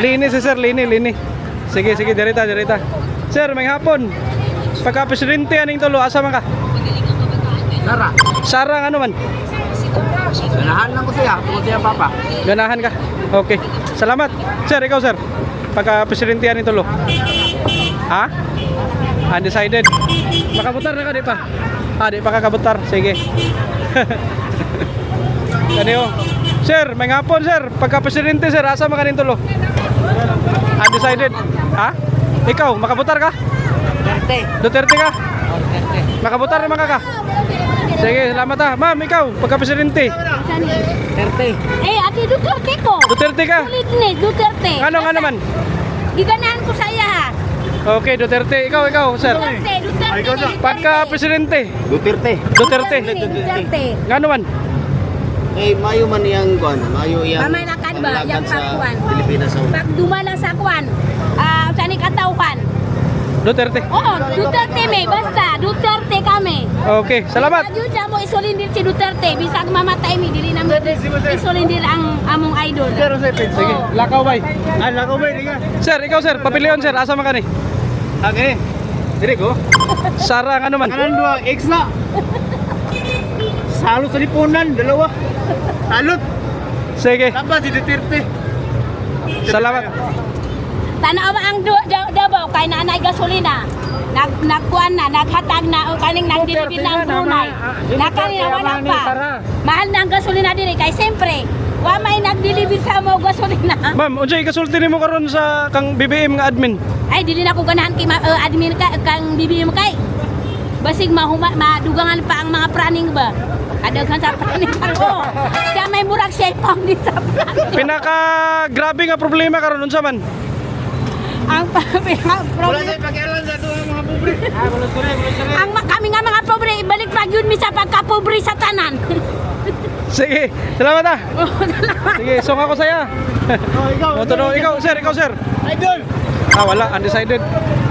Lini si sir, Lini. Sige, dirita. Sir, may hapon. Pagka presidente aning tulo, asa man ka? Sara, Sara ano man? ganahan lang ko siya. Tungkol siya papa. Ganahan ka. Okay. Salamat. Sir, ikaw sir. Pagka presidente aning tulo. Ha? Undecided. Makabutar na ka di pa? Di pa kakabutar. Sige. Kaniyo. Sir, may hapon sir. Pagka presidente sir, asa man kanin tulo? Undecided. Ha? Ikaw, makabutar ka? Duterte ka? Makabutar naman ka? Sige, salamat ah. Ma'am, ikaw, pagka presidente. Eh, ati Duterte ko. Duterte ka? Sulit ni Duterte. Ano naman? Giganahan ko sa iya ha. Okay, Duterte. Ikaw, sir. Duterte. Pagka presidente. Duterte. Duterte. Duterte. Ano man? Eh, mayo man yang kuan, mayo yang Pamalakan ba? Yang pagkuan. Pilipinas sa Pag dumala sa kuan, sa nikatauhan. Duterte. Oo, Duterte may. Basta, Duterte kami. Okay, salamat. Diyan mo isulindir si Duterte. Bisag mamatay mi, dili namin isulindir ang among idol. Sige, lakaw bay. Lakaw ba di ka? Sir, ikaw sir, papilion sir. Asa man ka ni? Okay. Dire ko. Sara, ano man? Kanan dua, X na. Salot sa lipunan, dalawa. Salot. Sige, Tapos si Duterte. salamat. Tanaw ba ang Davao kay naanay gasolina. Nagkuan na, naghatag na o kaning nagdilibid ng Brunei. Nakanina wala pa. Mahal na ang gasolina diri kay siyempre wa may nagdilibid sa mo gasolina. Ma'am, unsay kasulti nimo karon sa kang BBM nga admin? Ay dili na ko ganahan kay admin kang BBM kay. Basig madugangan pa ang mga praning ba. Kadaghan sa praning ko. Kaya may murag siya pang di sa praning. Pinaka grabe nga problema karon unsa man? Ang problema pakialam sa mga pobre. kami nga mga pobre ibalik pa gyud mi sa pagka-pobre sa tanan. Sige, salamat ah. Sige, song ako saya. Ikaw sir. Idol. Wala, undecided.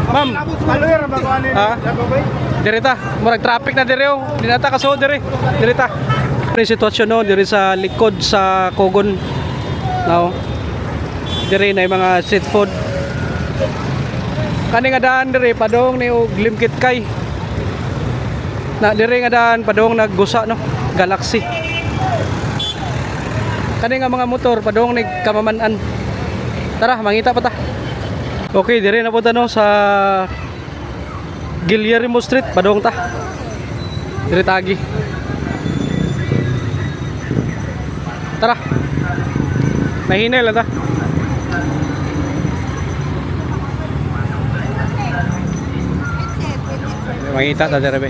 Ma'am, Follower ba ko ani? Ha? dirita, murag traffic na dire oh. Di nata kaso dire. Dirita. Yung sitwasyon no, dire sa likod sa Kogon. Now, dire na yung mga street food. Kani nga daan dire padong ni og limkit kay. Na dire nga daan padong naggusa no, Galaxy. Kani nga mga motor padong ni Kamamanan. Tara, mangita pa ta. Okay, dire na punta no sa Guillermo Street, padong ta. Dire tagi. Tara. Nahinay lang ta. Mangita ta dire be.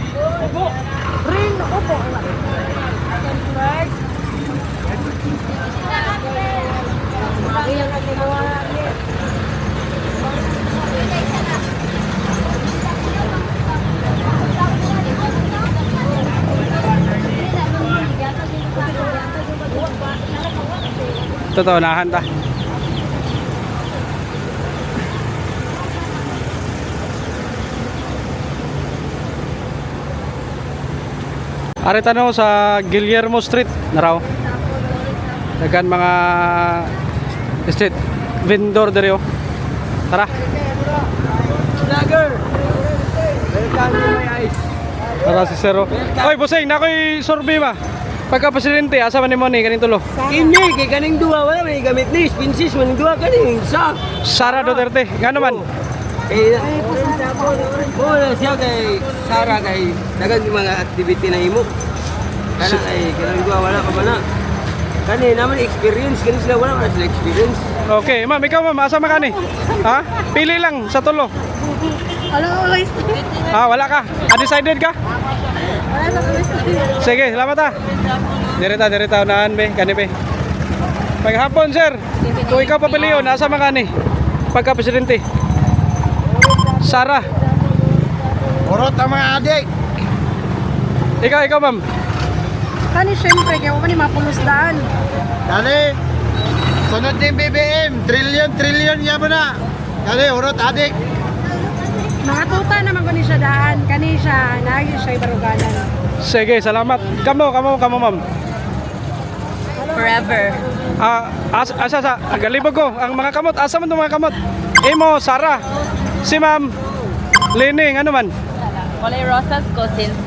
Totoo, nahan ta. Ari tanong sa Guillermo Street na raw. Dagan mga street vendor diri oh. Tara. Vlogger! Welcome to my eyes. Tara si Sero. Oy, busing, nakoy survey ba? Pagka presidente, asa man ni mo ni kaning tulo? Ini kay kaning duha wala may gamit ni spinsis man duha kaning sa. Sara Duterte, ngano man? Wala siya kay Sara kay dagan yung mga activity na imo. Kana kay kanang duha wala ka ba na. Kani naman experience kani sila wala man sila experience. Okay, ma'am, ikaw ma'am, asa man kani? Ha? Pili lang sa tulo. Wala ka. Undecided ka? Sige, salamat ah. Direta unahan be, kani be. Paghapon sir, kung ikaw papiliyon, asa man kani? Pagka presidente. Sara. Urot ang mga adik. Ikaw ma'am. Kani syempre kaya ko ni mapulusdaan. Dali. Sunod din BBM. Trillion niya mo na. Dali, urot adik. Mga tuta naman ko ni siya daan. Kani siya, naagi siya ibaruganan. Sige, salamat. Kamo ma'am. Forever. Asa sa galibog ko ang mga kamot. Asa man 'tong mga kamot? Imo, Sara. Si ma'am Lening, ano man? Walay rosas ko since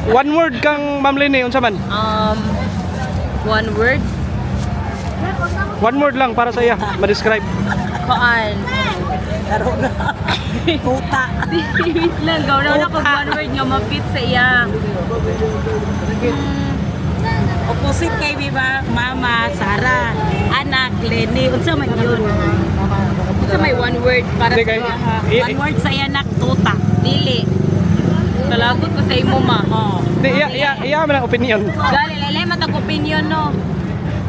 One word kang ma'am Lening, unsa man? one word. One word lang para sa iya, ma-describe. Koan. Tuta. Wait lang, gawin na pag one word nga ma-fit sa iya. Opposite kay Biba, Mama, Sara, anak, Lenny. Unsa man yun? Ito may one word para Hindi, sa kay- iya. One word sa anak, tuta. Dili. Talagot ko sa imo ma. Oh. Di, iya man ang opinion. Gali, lele matag opinion no.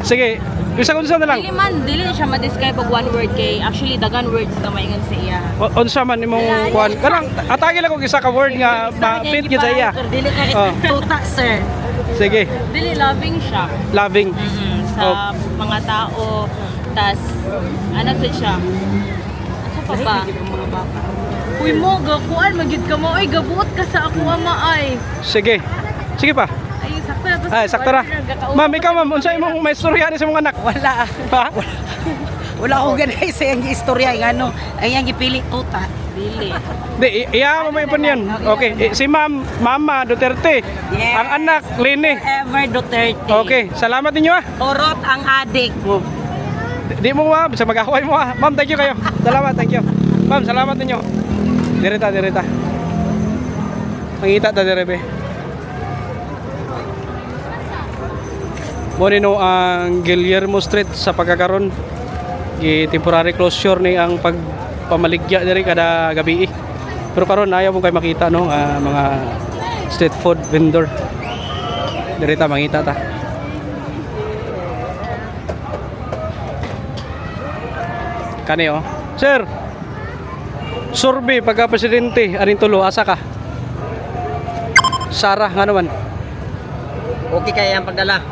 Sige, isang unsa na lang. Dili siya ma-describe og one word kay actually dagan words na maingon sa iya. Unsa man imong kuan? Kanang atagi lang og isa ka word nga ma-fit gyud sa iya. Dili kay Oh. tuta, sir. Sige, Dili loving siya. loving. Sa mga tao tas ano sa siya. Asa pa ba? Uy mo, gakuan magid ka mo. Oy, gabuot ka sa ako ama ay. Sige. Sige pa. Ay, sakto na to. Ay, sakto ra. Ma'am, ikaw ma'am, unsa imong may istorya ni sa mga anak? Wala. Ha? Wala ko ganay sa iyang istorya. Ano, ay iyang ipili tuta. Dili. Di, iya mo may opinion. Okay, si ma'am, Mama Duterte. Yes. Ang anak, Lini. Ever Duterte. Okay, salamat ninyo ah. Urot ang adik. Di mo ah, sa mag-away mo ah. Ma'am, thank you kayo. Salamat, thank you. Ma'am, salamat ninyo. Direta. Mangita ta direbe. Muna no ang Guillermo Street sa pagkakaroon. Temporary closure ni ang pagpamaligya diri kada gabi. Pero karon ayaw mo kay makita no mga street food vendor. Direta mangita ta. Kani oh. Sir. Survey pagka presidente aning tulo asa ka? Sara nga naman. Okay kay ang pagdala.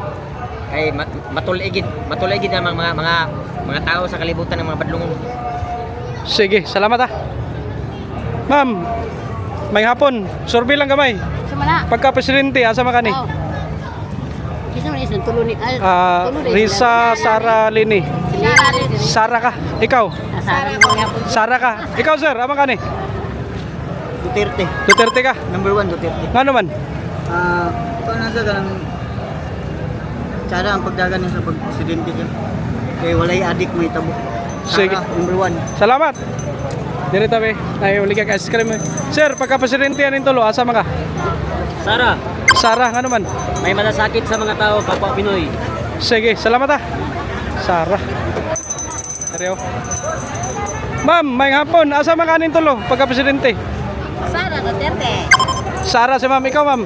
Kay matuligid ang mga tao sa kalibutan ng mga badlungon. Sige, salamat ah. Ma'am, may hapon. Survey lang gamay. Sumala. Pagka presidente asa man kani? Oh. Isa man isang tulo ni Risa Sara Lini. Sara. Sara ka. Ikaw. Sara mo yapon. Sara ka. Ikaw sir, ama kani? Duterte. Duterte ka. Number 1 Duterte. Nga naman. Ito na sa ganang tsara ang pagdagan sa pagpresidente ka. Kaya walay adik may tabo. Sige. Number 1. Salamat. Diri tabi. Ay uli ka ice cream. Sir, pagka presidente aning tulo asa man ka? Sara, Sara nga naman. may malasakit sa mga tao kapwa Pinoy. Sige, salamat ah. Sara. Ariyo. Ma'am, may hapon. Asa man kanin tulo pagka presidente? Sara Duterte. Sara si ma'am. Ikaw ma'am.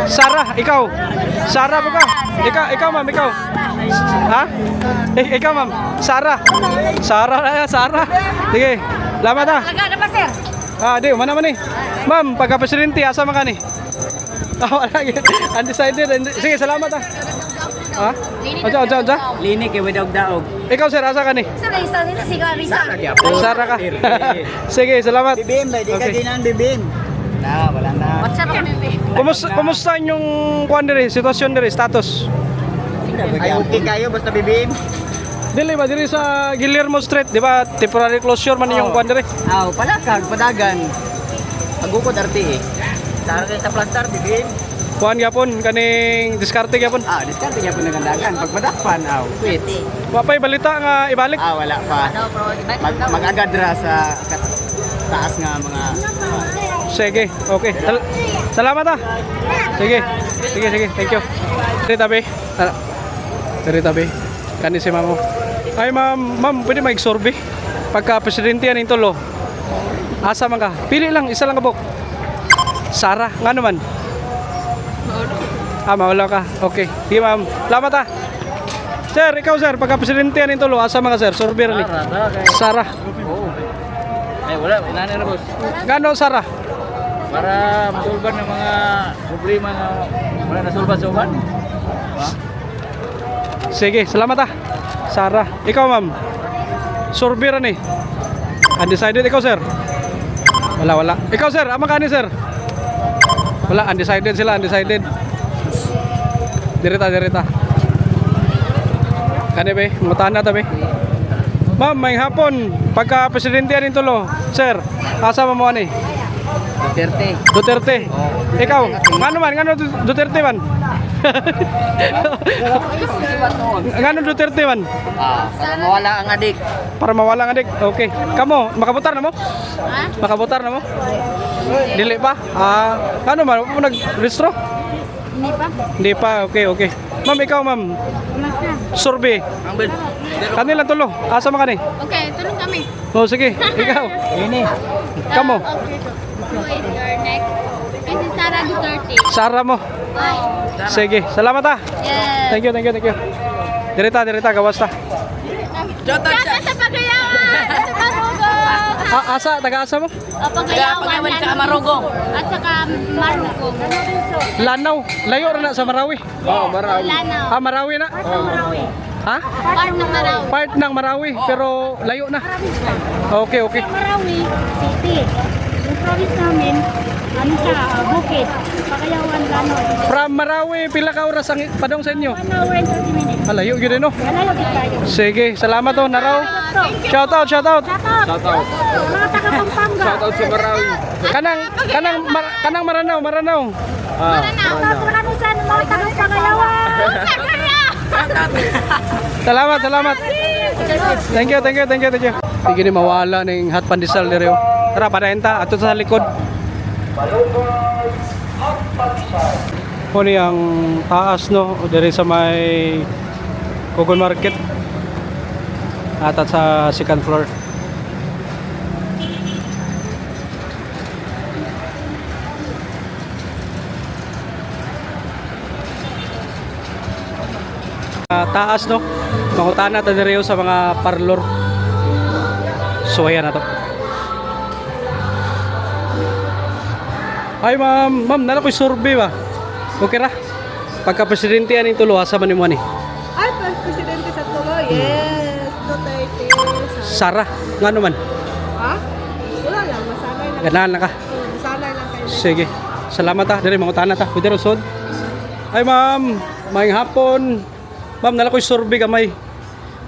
Sara, ikaw. Sara ba ka? Ikaw ma'am, ikaw. Ha? Ikaw ma'am. Sara. Sara. Sige. Salamat ah. Talaga na ba, sir? Di, umana man eh. Ma'am, pagka presidente asa man kani? Wala. Undecided. Sige, salamat ah. Ha? Aja. Lini kay without daog. Ikaw sir, asa ka ni? Sa Risa, si Risa. Sara ka. Sige, salamat. Bibim, di ka Okay. ginan bibim. Na, wala na. What's up kami? Kumusta inyong kuan diri, sitwasyon diri, status? Ay okay kayo basta bibim. Dili ba diri sa Guillermo Street, di ba? Temporary closure man inyong kuan diri. Aw, palakag padagan. Agukod RT. Sara kay sa plaster bibim. Kuan gyapon kaning diskarte gyapon. Diskarte niya po nagandagan. Pag madakpan, quit. Wa pa'y balita nga ibalik. Wala pa. Mag-agadra sa taas nga mga... Sige, okay. Salamat ah. Sige, thank you. Diri tabi. Diri tabi. Kani si mamo. Ay ma'am, pwede mag-sorbe. Pagka presidente yan tulo. Asa man ka? Pili lang, isa lang kabok. Sara, nga naman. Mawala ka. Okay. Sige ma'am. Salamat ah. Sir, ikaw sir, pagka presidente yan tulo, asa man ka sir? Sorbe rin. Sara. Ay wala, inana na boss. Gano Sara? Para masulban ng mga problema na wala nasulban sa uban. Sige, salamat ah. Sara. Ikaw ma'am. Sorbe rin eh. Undecided ikaw sir? Wala. Ikaw sir, ama ka ni sir? Wala, undecided sila, undecided. Dirita. Kani be, mutana ta be. Ma'am, may hapon pagka presidente yan tulo. Sir, asa mo ani? Duterte. Ikaw, ngano Duterte man? Ngano Duterte man? Para mawala ang adik. Para mawala ang adik. Okay. Kamo, makabutar na mo? Ha? Makabutar na mo? Dili pa? Ano man, nag-restro? Hindi pa. Okay. Ma'am, ikaw ma'am. Sorbe. Kanila tulo. Asa man kani? Okay, tulong kami. Oh, sige. Ikaw. Ini. Kamo. Wait, your next. Kasi Sara Duterte. Sara mo. Ay. Sige. Salamat ah. Yes. Thank you. Dirita, gawas ta. Kata sa Pagayawan! Sa Marugong! Asa, taga-asa mo? Pagayawan sa Marugong. At saka Marugong. Lanaw. Layo rin na sa Marawi. Lanaw. Marawi na? Ha? Part ng Marawi. Part ng Marawi, pero layo na. Okay. Marawi City. Yung province namin, Bukid. Pagayawan, Lanaw. From Marawi, pila ka oras ang padong sa inyo? 1 hour and 30 minutes. Layo yun no? Malayo din tayo. Sige, salamat oh, Naraw. Shout out. Mga taga-Pampanga. sa Marawi. Kanang Maranaw. Maranaw. Maraming sana mga taga-Pagayawan. Salamat. Thank you. Hindi ni mawala ng hot pandesal ni Rio. Tara, padaenta ato sa likod. Kuni ang taas no, diri sa may Kogon Market. Atat sa second floor. Taas no, mangutana ta diri sa mga parlor. So ayan na to. Ay ma'am, nala ko'y survey ba? Okay ra? Pagka presidente yan yung tulo, asa man mo ni? Ay, presidente sa tulo, yes. Duterte. Sara, nga naman? Ha? Wala lang, masanay lang. Ganahan na ka? Masanay lang kayo. Sige, salamat ha, diri mangutana ta. Pwede rusod. Ay ma'am, mayang hapon. Ma'am, nala ko'y survey kamay.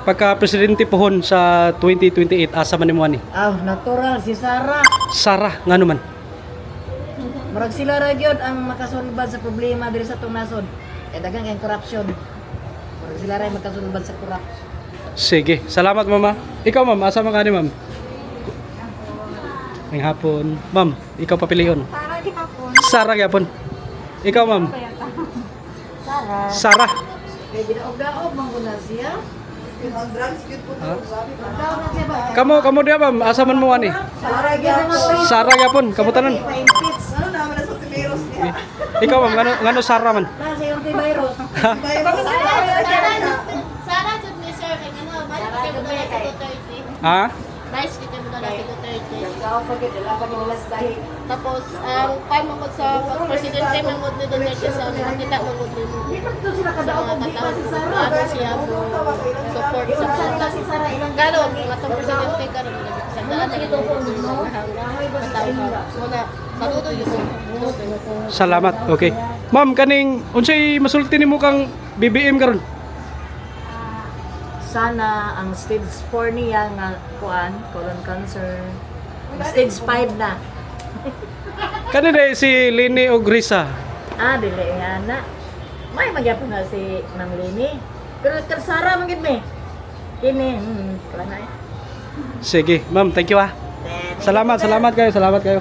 Pagka presidente pohon sa 2028, asa man mo ni? Natural si Sara. Sara, nga naman? Murag sila ra gyud ang makasulbad sa problema diri sa tong nasod. Daghang kay corruption. Murag sila ra makasulbad sa corruption. Sige, salamat mama. Ikaw ma'am, asa man ka ni ma'am? Ngayong hapon. Ma'am, ikaw papilion. Sara di hapon. Sara gyapon. Ikaw ma'am? Sara. Kay ginaog-daog man guna siya. Ang drugs gyud po to. Daog na siya ba? Kamo dia ma'am, asa man mo ani? Sara gyud Sara gyapon, kamutan. Ano naman na sa virus niya? Ikaw ma'am, ngano Sara man? Na sa yung virus. Sara jud ni sir kay ano, balik kay Duterte. Ha? Vice kita mo na si Duterte. Tapos, ang pamangkot sa presidente mangod ni Duterte sa nakita mangod ni sa mga katawag ano siya mo support sa presidente. Karon, ang atong presidente karon sa daan na ito muna saludo yun. Salamat. Okay. Ma'am, kaning unsay masulti nimo kang BBM karon? Sana ang stage 4 niya nga kuan, colon cancer. Stage 5 na. Kani day si Lini og Risa. Dili nga na. May magyapon na si Ma'am Lini. Pero Sara man gid me. Kini, kuan na. Sige, ma'am, thank you ah. Salamat kayo.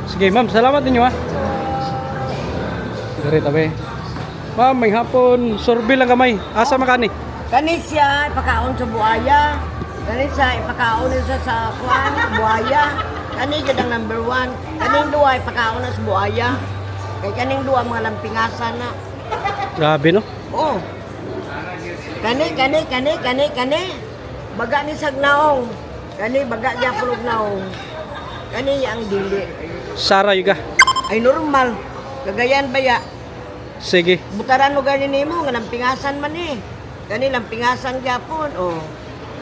Sige, ma'am, salamat ninyo ah. Dire tabi. Ma'am, may hapon, survey lang kamay. Asa makani? Kani siya ipakaon sa buaya. Kani siya ipakaon siya sa kuan buaya. Kani gid ang number 1. Kaning duwa ipakaon na sa buaya. Kay kaning duwa mga lampingasan na. Grabe no. Oh. Kani. Baga ni sagnaong. Kani baga niya pulog naong. Kani ang dili. Sara yuga. Ay normal. Kagayan baya. Sige. Butaran mo gani nimo nga lampingasan man eh. Kani lampingasan gyapon. Oh.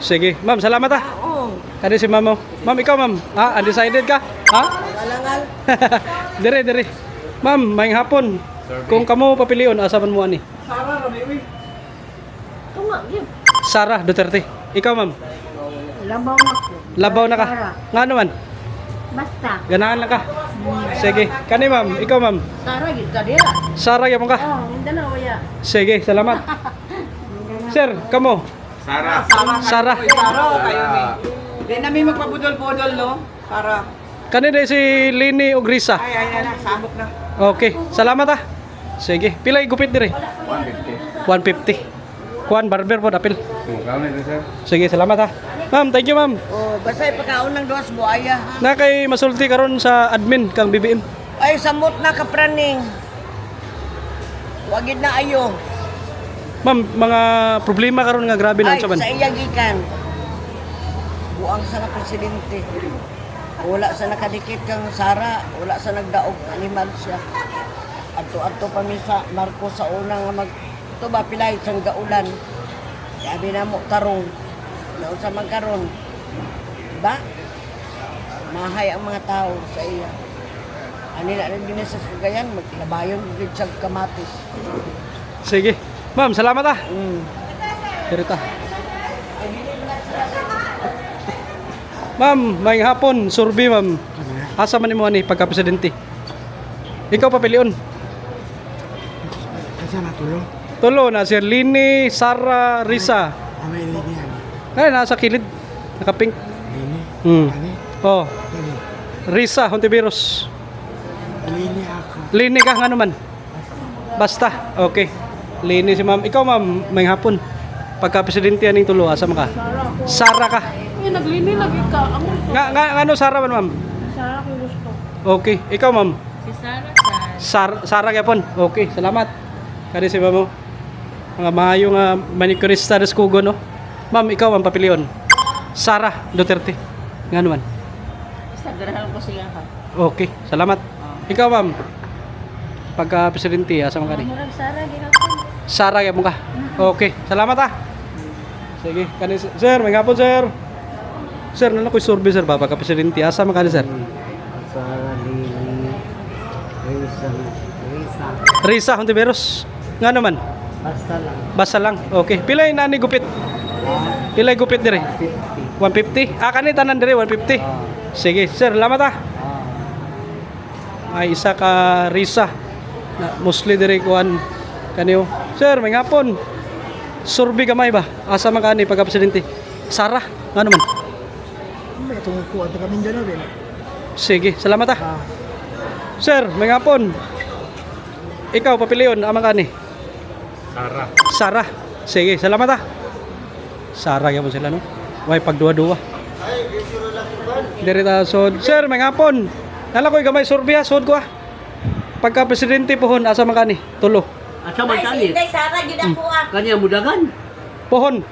Sige, ma'am, salamat ah. Oo. Kani si ma'am. Ma'am, ikaw ma'am. Undecided ka? Ha? Kalangal. Dire. Ma'am, may hapon. Kung kamo papilion, asa man mo ani? Sara Duterte. Ikaw ma'am. Labaw na ko. Labaw na ka. Nga naman. Basta. Ganahan lang ka. Sige. Kani ma'am, ikaw ma'am. Sara gid ka diha. Sara gyapon ka. Mindanao ya. Sige, salamat. Sir, kamo. Sara. Sara kayo ni. Di na mi magpabudol-budol no. Para Kani day si Lini og Risa. ay na sabok na. Okay, salamat ah. Sige, pilay gupit dire. 150. Kuan barber po dapil. Sige, salamat ah. Ma'am, thank you ma'am. Oh, basta ipakaon ng duwas buaya. Na kay masulti karon sa admin kang BBM. Ay samot na ka praning. Wagid na ayo. Ma'am, mga problema karon nga grabe na Ay sa man. sa iya gikan. Buang sa na presidente. Wala sa nakadikit kang Sara, wala sa nagdaog animal siya. Adto pa mi sa Marcos sa unang mag ito ba pilay sang gaulan. Sabi na mo tarong. Naon sa magkaron. Ba? Mahay ang mga tao sa iya. Ani na rin din sa Sugayan, maglabayon gid sa kamatis. Sige. Ma'am, salamat ah. Dirita. Ma'am, may hapon, survey ma'am. Asa man nimo ani pagka-presidente? Ikaw papilion. Kasi na tulong. Tulo na si Lini, Sara, Risa. May lini yan. Ay, nasa kilid. Nakapink. Lini. Hmm. Oh, Lini. Risa, Hontiveros. Lini ako. Lini ka nga naman. Basta. Okay. Lini si ma'am. Ikaw ma'am, may hapon. Pagka-presidente aning tulo, asa ka? Sara ka. Naglini lagi ka. Nga ano Sara man ma'am? Sara ko gusto. Okay. Ikaw ma'am? Si Sara Sara gyapon. Okay, salamat. Kani si ma'am. Mga maayo nga manicurista des Kugo no. Ma'am, ikaw ang papilion. Sara Duterte. Nga naman. Sagrahan ko siya ha. Okay, salamat. Ikaw ma'am. Pagka presidente asa man kani? Murag Sara gihapon. Sara gyapon ka. Okay, salamat ah. Sige, kani sir, may hapon sir. Sir, nana ko'y survey sir pagka presidente asa man kani sir? Sara, Lini, Risa. Risa Hontiveros. Nga naman. Basta lang. Basta lang. Okay. Pilay nani gupit? Pilay gupit dire? 150. Kani tanan dire 150. Sige, sir, salamat ah. Ay isa ka Risa. Na mostly dire kuan kaniyo. Sir, may hapon. Survey gamay ba? Asa man kani pagka presidente? Sara, nga naman. May itong kuha ito kami dyan din. Sige, salamat ah. Sir, may hapon. Ikaw papilion amang kani? Sara. Sige, salamat ah. Sara gyapon sila no. Way pagduwa-duwa. Diri ta sod. Sir, may hapon. Nala ko'y gamay survey ah, sod ko ah. Pagka presidente pohon asa man kani? Tulo. Asa man kani? Sara gid ako ah. Kanya mudagan. Pohon.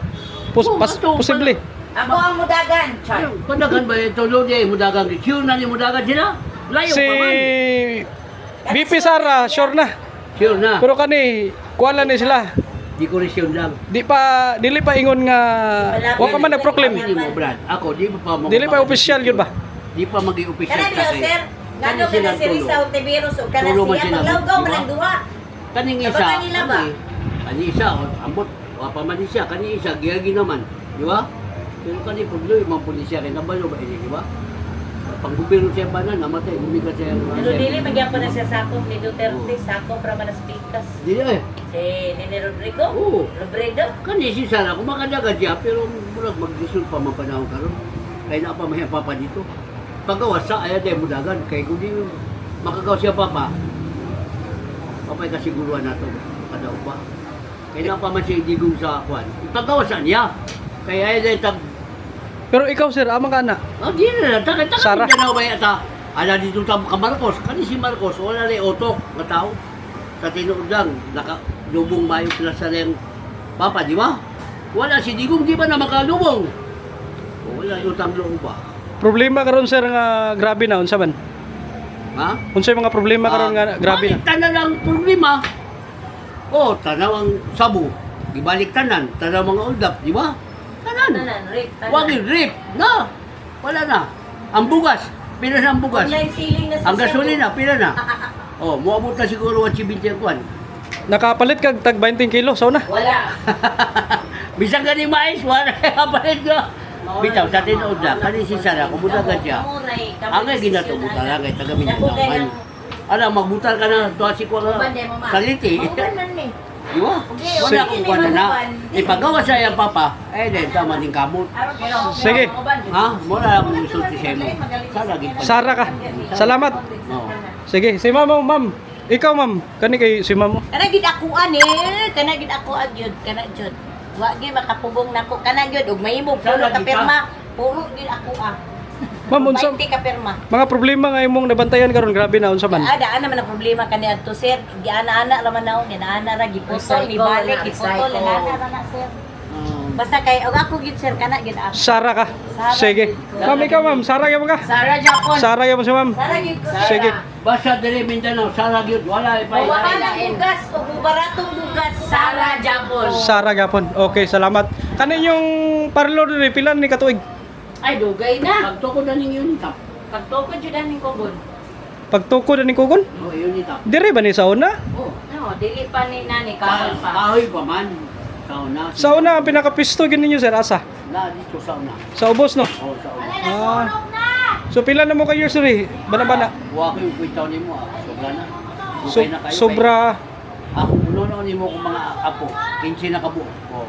Posible. Ako ang mudagan. Char. Padagan ba ito lo di mudagan sure na ni mudagan sila? Layo Si pa man. BP Sara, sure na. Sure na. Pero kani, kuwala ni sila. Di ko rin sure lang. Dili pa ingon nga, wa pa man nag-proclaim. Hindi mo Brad. Ako di pa mo. Dili pa official yun ba? Di pa maging official Kana niyo, sir. Ngano ka na si Risa Ontiveros o kana Tulo man siya sila, paglawgaw di ba? man ang duha. Kaning isa. Kabagan nila ba? Kani isa ambot wa pa man siya kani isa giyagi naman, di ba? Pero kani pugloy man pulisya kay nabalo ba ini, di ba? Panggobyerno siya ba na namatay gumigat siya. Pero dili magyapon na siya sakop ni Duterte, sakop ra man as pikas. Di eh. Si Nene Rodrigo? Oo. Robredo? Kani si Sara kung makadaga siya pero murag magdisol pa man panahon karon. Kaya na pa may papa dito. Paggawas sa aya day mudagan kay kun di makagaw siya papa. Papay kasiguruhan nato kada upa. Kaya na pa man siya digong sa kwan. Paggawasan niya. Kaya aya day tag Pero ikaw sir, amang ka na. di na taka Sara? Mindanao ba ata? Ala dito tam ka Marcos. Kani si Marcos wala rin otok nga tao. Sa tinuod lang naka lubong mayo pila sa ring papa, di ba? Wala si Digong di ba na makalubong? Wala utang loob ba? Problema karon sir nga grabe na unsa man? Ha? Unsay mga problema karon nga grabe Balik na? tanan ang problema. Oh, tanaw ang sabu. Ibalik tanan, tanaw mga uldap, di ba? Tanan. Tanan, Rick. Wag yung rip. Na. Wala na. Ang bugas. Pila na ang bugas. Online ceiling na Ang gasolina, pila na. Oh, muabot na siguro 8 kwan. Nakapalit kag tag 20 kilo sa una. Wala. Bisang ka ni mais, wala kapalit ka. Bitaw, sa tinuod na, kani si Sara, kumudagan siya. Ang nga ginatubutan lang kay taga Mindanao man. Ala, magbutar ka na, tuwa si kwa saliti. Di ba? Wala akong kwa na. Ipagawa sa iyang papa, eh, din, tama din kamot. Sige. Ha? Muna lang kung isulti sa mo. Sara, gitpan. Sara ka. Salamat. Oo. Sige, si ma'am, ma'am. Ikaw ma'am, kani kay si ma'am. Kana gid ako ani, kana gid ako agyud, kana jud. Wa gid makapugong nako, kana gyud ug mahimo puro ka pirma. Puro gid ako ah. Ma'am, unsa 20 ka pirma. mga problema nga imong nabantayan karon grabe na unsa man? Daan naman ang problema kani adto sir. Giana-ana ra man naon, giana ra giputol, ibalik, giputol, ana ra na sir. Basta kay og ako gid sir kana gid ako. Sara ka. Sara. Sige. Ma'am, ikaw ma'am, Sara gyud ka. Sara Japon. Sara gyud si ma'am. Sara gid ko. Sige. Basta dili Mindanao, Sara gyud wala pa. Wala lang bugas o baratong bugas. Sara Japon. Sara gapon. Okay, salamat. Kani yung parlor ni pila ni katuig? Ay dugay na. Pagtuko na ninyo ni tap. Pagtukod jud aning kobon. Pagtuko na ni kugon? Oh, yun ni tap. Dire ba ni sa una? Oh. No, dili pa ni nani kahoy pa. Kahoy pa man. Sauna. Sa una ang pinakapisto gid ninyo sir asa? Na dito sauna. Sa ubos no. Oh, sauna. Ah. So pila na mo ka years ri? Bana-bana. Wa ko yung kwentaw nimo ah. Sobra na. So, Okay na kayo, sobra Ako puno nimo kung mga apo. 15 na kabuo. Oh.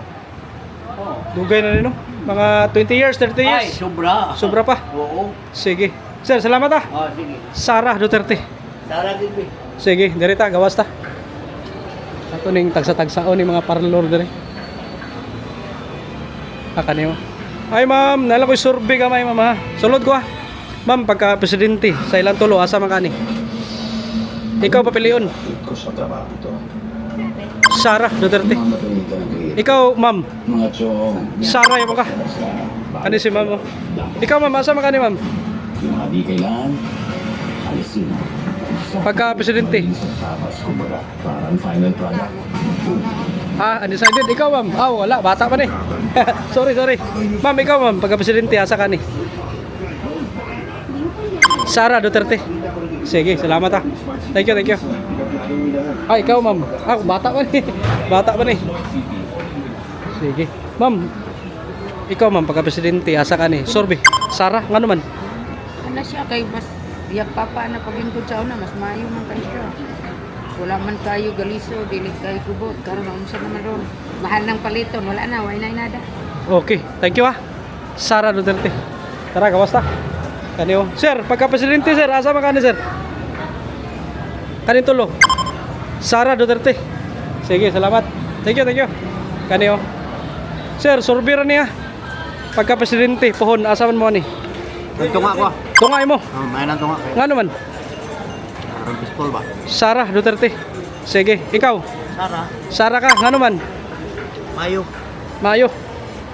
Oh. dugay na nino. Mga 20 years, 30 years. Ay, sobra. Sobra pa. Oo. Sige. Sir, salamat ah. Oh, sige. Sara Duterte. Sara gid. Sige, diri ta gawas ta. Ato ning tagsa-tagsaon ni mga parlor diri. Kanimo. Ay ma'am, nala ko survey ka may ma'am ha. Sulod ko ah. Ma'am, pagka presidente sa ilang tulo asa man kani? Ikaw papilion. Sara Duterte. Ikaw ma'am. Sara yung ka. Ano si ma'am mo? Ikaw ma'am, asa man kani ma'am? Pagka presidente. Undecided. Ikaw ma'am. Wala. Bata pa ni. sorry. Ma'am, ikaw ma'am. Pagka presidente, asa ka ni? Sara Duterte. Sige, salamat ah. Thank you. Ikaw ma'am. Bata pa ni. Bata pa ni. Sige. Ma'am. Ikaw ma'am, pagka presidente, asa ka ni? Sorbe. Sara, ngano man? Ano siya kay mas biyak papa na pagintod sa una mas maayo man kayo siya. Wala man kayo galiso, dili kayo kubot. Karon unsa naman ron. Mahal ng paliton, wala na, wala na nada. Okay, thank you ah. Sara Duterte. Tara, gawas ta. Kaniyo. Sir, pagka presidente sir, asa man kani sir? Kanin tulo. Sara Duterte. Sige, salamat. Thank you. Kaniyo. Sir, sorbira niya. Pagka presidente, pohon, asa man mo ni? Tunga ko. Tungay mo. Oh, may nang tunga. Ngano man? Ang pistol ba? Sara Duterte. Sige, ikaw. Sara. Sara ka, ngano man? Mayo. Mayo.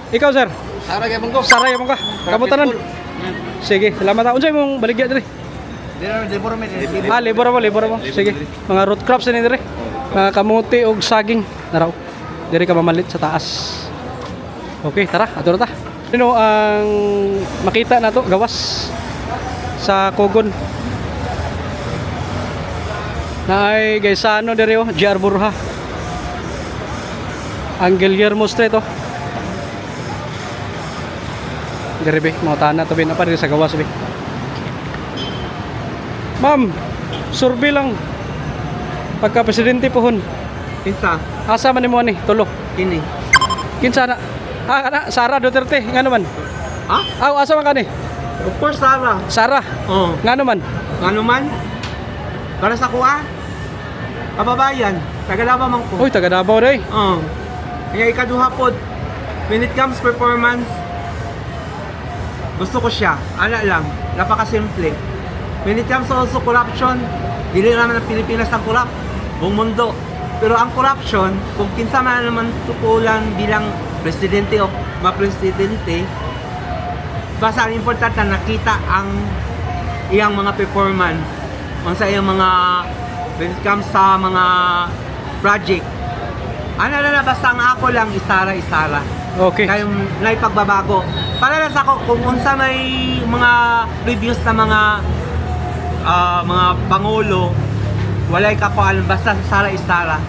Ikaw sir. Sara gyapon ko. Sara gyapon ka. Kamutanan. Sige, salamat ta. Unsay mong baligya diri? Libor mo. Sige. Mga root crops ni diri. Mga kamuti og saging naraw. Diri ka mamalit sa taas. Okay, tara, ato na ta. Ano ang makita nato gawas sa Kogon? Naay Gaisano diri oh, JR Burha. Ang Guillermo Street oh. Diri be, mga tana to be na pa diri sa gawas be. Ma'am, survey lang. Pagka presidente pohon. Kinsa? Asa man nimo ni tulo? Kini. Kinsa na? Kana Sara Duterte ngano man? Ha? Aw asa man kani? Of course, Sara. Sara. Oh. Ngano man? Ano man? Para sa kuha? Kababayan. Tagalaba man ko. Uy, taga Davao day. Oh. Kaya ikaduha pod. When it comes performance, gusto ko siya. Ala lang. Napakasimple. When it comes also corruption, dili naman ang Pilipinas ang corrupt. Buong mundo. Pero ang corruption, kung kinsa man naman tukulan bilang presidente o ma-presidente, basta ang importante na nakita ang iyang mga performance. Ang sa iyang mga, when it comes sa mga project. Ano na basta ang ako lang, isara-isara. Okay. Kayong naipagbabago. Para lang sa ako, kung unsa may mga previous na mga pangulo, walay kapalan, basta sara-isara.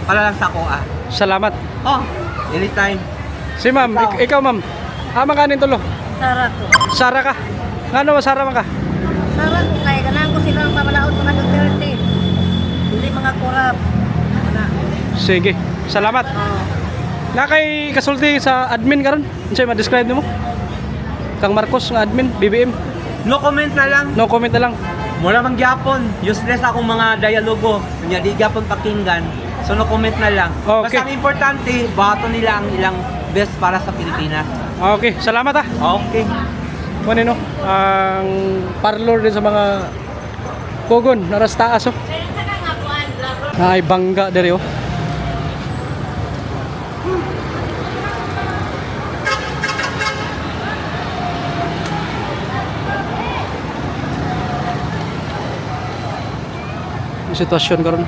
Para lang sa ako Salamat. Oh, anytime. Si ma'am, ikaw ma'am. Ama kanin tulo. Sara ko. Sara ka. Ngano ba Sara man ka? Sara ko kay ganahan ko silang pamalaot mga Duterte. Hindi mga korap. Sige. Salamat. Na kay kasulti sa admin karon. Unsay ma-describe nimo? Kang Marcos nga admin BBM. No comment na lang. No comment na lang. Mula mang gyapon, useless akong mga dialogo. Nya di gyapon pakinggan. So no comment na lang. Okay. Basta ang importante, bato nila ang ilang best para sa Pilipinas. Okay, salamat ah. Okay. Kunin no, ang parlor din sa mga Kogon, naras taas oh. Ay bangga diri oh. Sitwasyon karon.